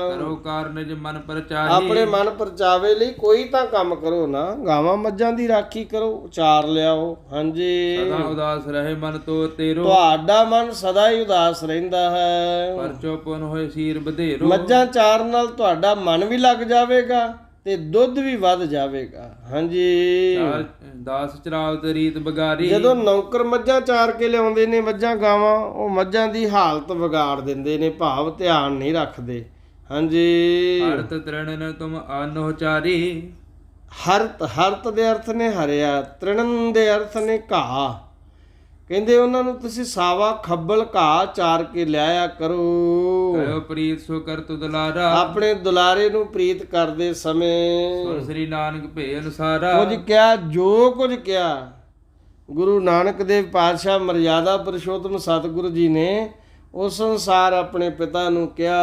ਕਰੋ ਕਾਰਨਜ ਮਨ ਪਰਚਾਹੀ। ਆਪਣੇ ਮਨ ਪਰਚਾਵੇ ਲਈ ਕੋਈ ਤਾਂ ਕੰਮ ਕਰੋ ਨਾ, ਗਾਵਾਂ ਮੱਝਾਂ ਦੀ ਰਾਖੀ ਕਰੋ, ਚਾਰ ਲਿਆਓ। ਹਾਂਜੀ, ਸਦਾ ਉਦਾਸ ਰਹੇ ਮਨ ਤੋ ਤੇਰੋ। ਤੁਹਾਡਾ ਮਨ ਸਦਾ ਹੀ ਉਦਾਸ ਰਹਿੰਦਾ ਹੈ। ਪਰਚੋ ਪੁਨ ਹੋਏ ਸੀਰ ਬਧੇਰੋ। ਮੱਝਾਂ ਚਾਰਨ ਨਾਲ ਤੁਹਾਡਾ ਮਨ ਵੀ ਲੱਗ ਜਾਵੇਗਾ ਤੇ ਦੁੱਧ ਵੀ ਵੱਧ ਜਾਵੇਗਾ। ਹਾਂਜੀ, ਦਾਸ ਚਰਾਵਤ ਰੀਤ ਬਗਾਰੀ। ਜਦੋਂ ਨੌਕਰ ਮੱਝਾਂ ਚਾਰ ਕੇ ਲਿਆਉਂਦੇ ਨੇ ਮੱਝਾਂ ਗਾਵਾਂ, ਉਹ ਮੱਝਾਂ ਦੀ ਹਾਲਤ ਵਿਗਾੜ ਦਿੰਦੇ ਨੇ, ਭਾਵ ਧਿਆਨ ਨਹੀਂ ਰੱਖਦੇ। ਹਾਂਜੀ, ਹਰਤ ਤ੍ਰਿਣਨ ਤੁਮ ਆਨੋ ਚਾਰੀ। ਹਰਤ, ਹਰਤ ਦੇ ਅਰਥ ਨੇ ਹਰਿਆ, ਤ੍ਰਿਣਨ ਦੇ ਅਰਥ ਨੇ ਘਾਹ। ਕਹਿੰਦੇ ਉਹਨਾਂ ਨੂੰ ਤੁਸੀਂ ਸਾਵਾ ਖੱਬਲ ਘਾਹ ਚਾਰ ਕੇ ਲਿਆਇਆ ਕਰੋ। ਕਹਿਓ ਪ੍ਰੀਤ ਸੋ ਕਰ ਤੁ ਦੁਲਾਰਾ, ਆਪਣੇ ਦੁਲਾਰੇ ਨੂੰ ਪ੍ਰੀਤ ਕਰਦੇ ਸਮੇਂ ਸੁਰ ਸ੍ਰੀ ਨਾਨਕ ਭੇ ਅਨੁਸਾਰਾ। ਕੁਝ ਕਿਹਾ, ਜੋ ਕੁਝ ਕਿਹਾ ਗੁਰੂ ਨਾਨਕ ਦੇਵ ਪਾਤਸ਼ਾਹ ਮਰਜ਼ਾਦਾ ਪੁਰਸ਼ੋਤਮ ਸਤਿਗੁਰੂ ਜੀ ਨੇ ਉਸ ਅਨੁਸਾਰ ਆਪਣੇ ਪਿਤਾ ਨੂੰ ਕਿਹਾ।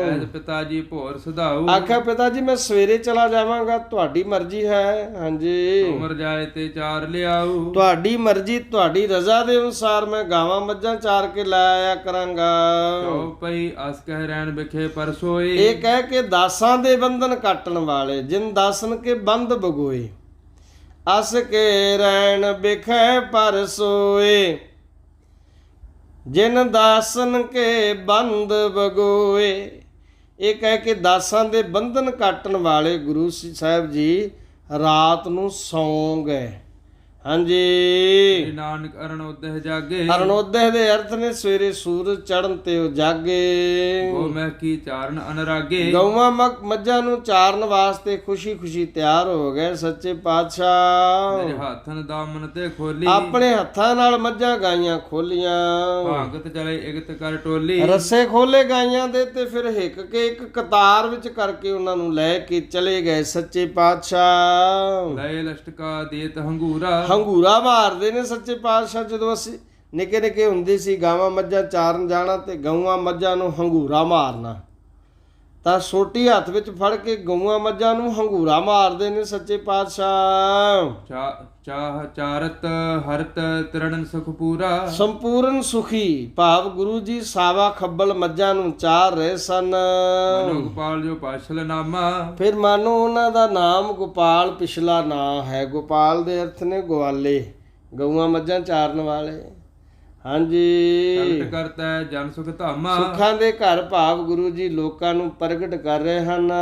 ਐਸ ਪਿਤਾ ਜੀ ਭੋਰ ਸੁਧਾਉ, ਆਖਿਆ ਪਿਤਾ ਜੀ ਮੈਂ ਸਵੇਰੇ ਚਲਾ ਜਾਵਾਂਗਾ, ਤੁਹਾਡੀ ਮਰਜ਼ੀ ਹੈ। ਹਾਂਜੀ, ਉਮਰ ਜਾਏ ਤੇ ਚਾਰ ਲਿਆਉ, ਤੁਹਾਡੀ ਮਰਜ਼ੀ, ਤੁਹਾਡੀ ਰਜ਼ਾ ਦੇ ਅਨੁਸਾਰ ਮੈਂ ਗਾਵਾਂ ਮੱਝਾਂ ਚਾਰ ਕੇ ਲੈ ਆਇਆ ਕਰਾਂਗਾ। ਚਉਪਈ ਅਸ ਕਹਿ ਰਹਿਣ ਵਿਖੇ ਪਰਸੋਏ। ਇਹ ਕਹਿ ਕੇ ਦਾਸਾਂ ਦੇ ਬੰਧਨ ਕੱਟਣ ਵਾਲੇ, ਜਿਨ ਦਾਸਨ ਕੇ ਬੰਦ ਬਗੋਏ, ਅਸ ਕੇ ਰਹਿਣ ਬਿਖੈ ਪਰਸੋਏ, ਜਿਨ ਦਾਸਨ ਕੇ ਬੰਦ ਬਗੋਏ। ਇਹ ਕਹਿ ਕੇ ਦਾਸਾਂ ਦੇ ਬੰਧਨ ਕੱਟਣ ਵਾਲੇ ਗੁਰੂ ਸਾਹਿਬ ਜੀ ਰਾਤ ਨੂੰ ਸੌਂ ਗਏ। ਹਾਂਜੀ, ਸ੍ਰੀ ਨਾਨਕ ਅਰਣੋਦਹ ਜਾਗੇ, ਅਰਣੋਦਹ ਦੇ ਅਰਥ ਨੇ ਸਵੇਰੇ ਸੂਰਜ ਚੜ੍ਹਨ ਤੇ ਉਹ ਜਾਗੇ। ਗੋ ਮਹਿ ਕੀ ਚਾਰਨ ਅਨਰਾਗੇ, ਗਊਆਂ ਮੱਝਾਂ ਨੂੰ ਚਾਰਨ ਵਾਸਤੇ ਖੁਸ਼ੀ-ਖੁਸ਼ੀ ਤਿਆਰ ਹੋ ਗਏ। ਸੱਚੇ ਪਾਤਸ਼ਾਹ ਮੇਰੇ ਹੱਥਨ ਦਾਮਨ ਤੇ ਖੋਲੀ, ਆਪਣੇ ਹੱਥਾਂ ਨਾਲ ਮੱਝਾਂ ਗਾਈਆਂ ਖੋਲੀਆਂ। ਭਾਗਤ ਚਲੇ ਇਗਤ ਕਰ ਟੋਲੀ, ਰੱਸੇ ਖੋਲੇ ਗਾਈਆਂ ਦੇ ਤੇ ਫਿਰ ਹਿੱਕ ਕੇ ਇੱਕ ਕਤਾਰ ਵਿੱਚ ਕਰਕੇ ਉਹਨਾਂ ਨੂੰ ਲੈ ਕੇ ਚਲੇ ਗਏ। ਸੱਚੇ ਪਾਤਸ਼ਾਹ ਲਏ ਲਸ਼ਟਕਾ ਦੇਤ ਹੰਗੂਰਾ, ਹੰਗੂਰਾ ਮਾਰਦੇ ਨੇ ਸੱਚੇ ਪਾਤਸ਼ਾਹ। ਜਦੋਂ ਅਸੀਂ ਨਿੱਕੇ ਨਿੱਕੇ ਹੁੰਦੇ ਸੀ, ਗਾਵਾਂ ਮੱਝਾਂ ਚਾਰਨ ਜਾਣਾ ਤੇ ਗਊਆਂ ਮੱਝਾਂ ਨੂੰ ਹੰਗੂਰਾ ਮਾਰਨਾ, ਤਾਂ ਸੋਟੀ ਹੱਥ ਵਿੱਚ ਫੜ ਕੇ ਗਊਆਂ ਮੱਝਾਂ ਨੂੰ ਹੰਗੂਰਾ ਮਾਰਦੇ ਨੇ ਸੱਚੇ ਪਾਤਸ਼ਾਹ। ਚਾਹ ਚਾਰਤ ਹਰਤ ਤਿਰਣ ਸੁਖ ਪੂਰਾ, ਸੰਪੂਰਨ ਸੁਖੀ ਭਾਵ ਗੁਰੂ ਜੀ ਸਾਵਾ ਖੱਬਲ ਮੱਝਾਂ ਨੂੰ ਚਾਰ ਰਹੇ ਸਨ। ਮਨੋ ਗੋਪਾਲ ਜੋ ਪਾਸ਼ਲ ਨਾਮਾ, ਫਿਰ ਮਾਨੋ ਉਹਨਾਂ ਦਾ ਨਾਮ ਗੋਪਾਲ ਪਿਛਲਾ ਨਾਂ ਹੈ। ਗੋਪਾਲ ਦੇ ਅਰਥ ਨੇ ਗਵਾਲੇ, ਗਊਆਂ ਮੱਝਾਂ ਚਾਰਨ ਵਾਲੇ। ਹਾਂਜੀ, ਪ੍ਰਗਟ ਕਰਤਾ ਹੈ ਜਨ ਸੁਖ ਧਾਮਾ, ਸੁੱਖਾਂ ਦੇ ਘਰ ਭਾਵ ਗੁਰੂ ਜੀ ਲੋਕਾਂ ਨੂੰ ਪ੍ਰਗਟ ਕਰ ਰਹੇ ਹਨ।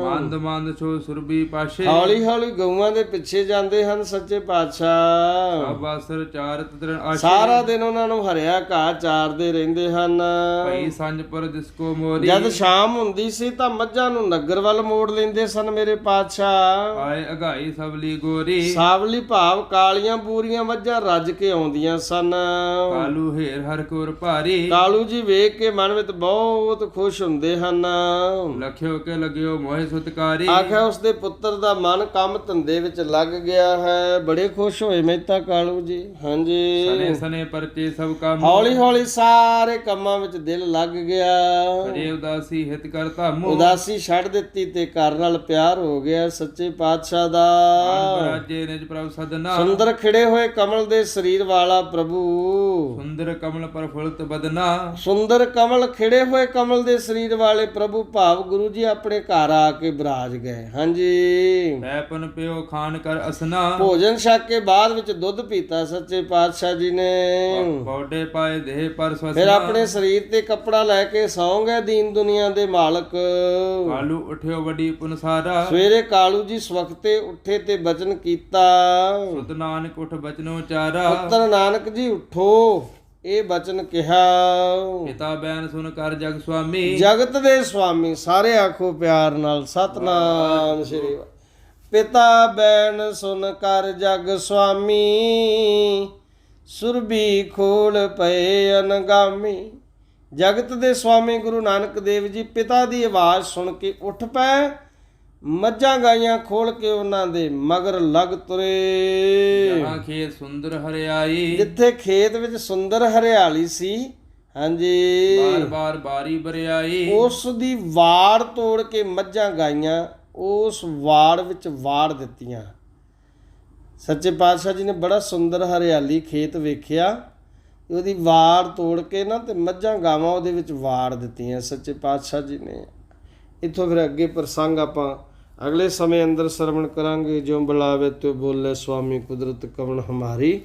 ਮੰਦ ਮੰਦ ਛੋ ਸੁਰਬੀ ਪਾਸ਼ੇ, ਹੌਲੀ ਹੌਲੀ ਗਊਆਂ ਦੇ ਪਿੱਛੇ ਜਾਂਦੇ ਹਨ ਸੱਚੇ ਪਾਤਸ਼ਾਹ। ਅਬਾਸਰ ਚਾਰਤ ਤਿਰਣ ਆਸ਼ੇ, ਸਾਰਾ ਦਿਨ ਉਹਨਾਂ ਨੂੰ ਹਰਿਆ ਘਾਹ ਚਾਰਦੇ ਰਹਿੰਦੇ ਹਨ। ਭਈ ਸੰਜਪੁਰ ਦਿਸਕੋ ਮੋਰੀ, ਜਦ ਸ਼ਾਮ ਹੁੰਦੀ ਸੀ ਤਾਂ ਮੱਝਾਂ ਨੂੰ ਨਗਰ ਵੱਲ ਮੋੜ ਲੈਂਦੇ ਸਨ ਮੇਰੇ ਪਾਤਸ਼ਾਹ। ਆਏ ਅਗਾਈ ਸਬਲੀ ਗੋਰੀ, ਸਾਵਲੀ ਭਾਵ ਕਾਲੀਆਂ ਬੂਰੀਆਂ ਮੱਝਾਂ ਰੱਜ ਕੇ ਆਉਂਦੀਆਂ ਸਨ। ਕਾਲੂ ਹੇਰ ਹਰ ਕੋਰ ਭਾਰੀ, ਕਾਲੂ ਜੀ ਵੇਖ ਕੇ ਮਨ ਵਿੱਚ ਬਹੁਤ ਖੁਸ਼ ਹੁੰਦੇ ਹਨ। ਲਖਿਓ ਕੇ ਲਗਿਓ ਮੋਹਿ ਸੁਤਕਾਰੀ, ਆਖਿਆ ਉਸਦੇ ਪੁੱਤਰ ਦਾ ਮਨ ਕੰਮ ਧੰਦੇ ਵਿੱਚ ਲੱਗ ਗਿਆ ਹੈ। ਬੜੇ ਖੁਸ਼ ਹੋਏ ਮਹਿਤਾ ਕਾਲੂ ਜੀ। ਹਾਂਜੀ, ਸਨੇ ਸਨੇ ਪਰਚੇ ਸਭ ਕੰਮ, ਹੌਲੀ ਹੌਲੀ ਸਾਰੇ ਕੰਮਾਂ ਵਿੱਚ ਦਿਲ ਲੱਗ ਗਿਆ। ਕਰੇ ਉਦਾਸੀ ਹਿਤ ਕਰ ਧਾਮੋ, ਉਦਾਸੀ ਛੱਡ ਦਿੱਤੀ ਤੇ ਘਰ ਨਾਲ ਪਿਆਰ ਹੋ ਗਿਆ ਸੱਚੇ ਪਾਤਸ਼ਾਹ ਦਾ। ਰਾਜੇ ਨਿਜ ਪ੍ਰਭ ਸਦਨਾ, ਸੁੰਦਰ ਖਿੜੇ ਹੋਏ ਕਮਲ ਦੇ ਸਰੀਰ ਵਾਲਾ ਪ੍ਰਭੂ, ਸੁੰਦਰ ਕਮਲ ਪ੍ਰਫੁੱਲਤ ਬਦਨਾ, ਸੁੰਦਰ ਕਮਲ ਖਿੜੇ ਹੋਏ ਕਮਲ ਦੇ ਸਰੀਰ ਵਾਲੇ ਪ੍ਰਭੂ ਭਾਵ ਗੁਰੂ ਜੀ ਆਪਣੇ ਘਰ ਆ ਕੇ ਬਿਰਾਜ ਗਏ। ਹਾਂਜੀ, ਪੈਪਨ ਪਿਓ ਖਾਨ ਕਰ ਅਸਨਾ, ਭੋਜਨ ਛਕ ਕੇ ਬਾਅਦ ਵਿੱਚ ਦੁੱਧ ਪੀਤਾ ਸੱਚੇ ਪਾਤਸ਼ਾਹ ਜੀ ਨੇ। ਬੌਡੇ ਪਾਏ ਦੇਹ ਪਰ ਫਿਰ ਸਵਸਨਾ, ਆਪਣੇ ਸਰੀਰ ਤੇ ਕੱਪੜਾ ਲੈ ਕੇ ਸੌਂ ਗਏ ਦੀਨ ਦੁਨੀਆ ਦੇ ਮਾਲਕ। ਕਾਲੂ ਉਠਿਓ ਵੱਡੀ ਪੁਨਸਾਰਾ, ਸਵੇਰੇ ਕਾਲੂ ਜੀ ਸਵਖਤੇ ਉੱਠੇ ਤੇ ਬਚਨ ਕੀਤਾ। ਸੁਤ ਨਾਨਕ ਉਠ ਬਚਨੋ ਚਾਰਾ, ਪੁੱਤਰ ਨਾਨਕ ਜੀ ਉਠੋ, ਇਹ ਬਚਨ ਕਿਹਾ। ਪਿਤਾ ਬੈਨ ਸੁਨ ਕਰ ਜਗ ਸੁਆਮੀ, ਜਗਤ ਦੇ ਸੁਆਮੀ, ਸਾਰੇ ਆਖੋ ਪਿਆਰ ਨਾਲ ਸਤਨਾਮ ਸ੍ਰੀ ਵਾਹਿਗੁਰੂ। ਪਿਤਾ ਬੈਨ ਸੁਨ ਕਰ ਜਗ ਸੁਆਮੀ, ਸੁਰਬੀ ਖੋਲ ਪਏ ਅਨਗਾਮੀ। ਜਗਤ ਦੇ ਸੁਆਮੀ ਗੁਰੂ ਨਾਨਕ ਦੇਵ ਜੀ ਪਿਤਾ ਦੀ ਆਵਾਜ਼ ਸੁਣ ਕੇ ਉੱਠ ਪਏ, ਮੱਝਾਂ ਗਾਈਆਂ ਖੋਲ ਕੇ ਉਹਨਾਂ ਦੇ ਮਗਰ ਲੱਗ ਤੁਰੇ। ਜਹਾਂ ਖੇਤ ਸੁੰਦਰ ਹਰਿਆਈ, ਜਿੱਥੇ ਖੇਤ ਵਿੱਚ ਸੁੰਦਰ ਹਰਿਆਲੀ ਸੀ, ਹਾਂਜੀ, ਬਾਰ ਬਾਰ ਬਾਰੀ ਬਰਿਆਈ, ਉਸ ਦੀ ਵਾੜ ਤੋੜ ਕੇ ਮੱਝਾਂ ਗਾਈਆਂ ਉਸ ਵਾੜ ਵਿੱਚ ਵਾੜ ਦਿੱਤੀਆਂ। ਸੱਚੇ ਪਾਤਸ਼ਾਹ ਜੀ ਨੇ ਬੜਾ ਸੁੰਦਰ ਹਰਿਆਲੀ ਖੇਤ ਵੇਖਿਆ, ਉਹਦੀ ਵਾੜ ਤੋੜ ਕੇ ਨਾ ਤੇ ਮੱਝਾਂ ਗਾਵਾਂ ਉਹਦੇ ਵਿੱਚ ਵਾੜ ਦਿੱਤੀਆਂ ਸੱਚੇ ਪਾਤਸ਼ਾਹ ਜੀ ਨੇ। ਇੱਥੋਂ ਫਿਰ ਅੱਗੇ ਪ੍ਰਸੰਗ ਆਪਾਂ ਅਗਲੇ ਸਮੇਂ ਅੰਦਰ ਸਰਵਣ ਕਰਾਂਗੇ। ਜਿਉ ਬੁਲਾਵੇ ਤਿਉ ਬੋਲੇ ਸੁਆਮੀ ਕੁਦਰਤ ਕਵਣ ਹਮਾਰੀ,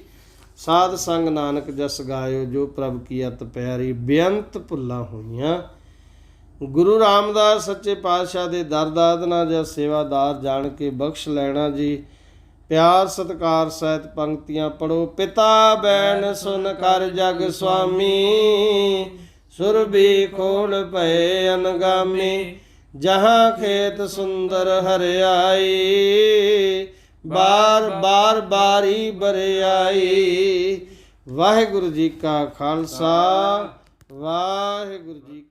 ਸਾਧ ਸੰਗ ਨਾਨਕ ਜਸ ਗਾਇਓ ਜੋ ਪ੍ਰਭ ਕੀ ਅਤ ਪਿਆਰੀ। ਬੇਅੰਤ ਭੁੱਲਾਂ ਹੋਈਆਂ ਗੁਰੂ ਰਾਮਦਾਸ ਸੱਚੇ ਪਾਤਸ਼ਾਹ ਦੇ ਦਰ ਦਾਦਨਾ ਜਾਂ ਸੇਵਾਦਾਰ ਜਾਣ ਕੇ ਬਖਸ਼ ਲੈਣਾ ਜੀ। ਪਿਆਰ ਸਤਿਕਾਰ ਸਹਿਤ ਪੰਕਤੀਆਂ ਪੜੋ। ਪਿਤਾ ਬੈਨ ਸੁਨ ਕਰ ਜਗ ਸੁਆਮੀ, ਸੁਰਬੀ ਖੋਲ ਪਏ ਅਨਗਾਮੀ। ਜਹਾਂ ਖੇਤ ਸੁੰਦਰ ਹਰਿਆਈ, ਬਾਰ ਬਾਰ ਬਾਰੀ ਬਰਿਆਈ। ਵਾਹਿਗੁਰੂ ਜੀ ਕਾ ਖਾਲਸਾ ਵਾਹਿਗੁਰੂ ਜੀ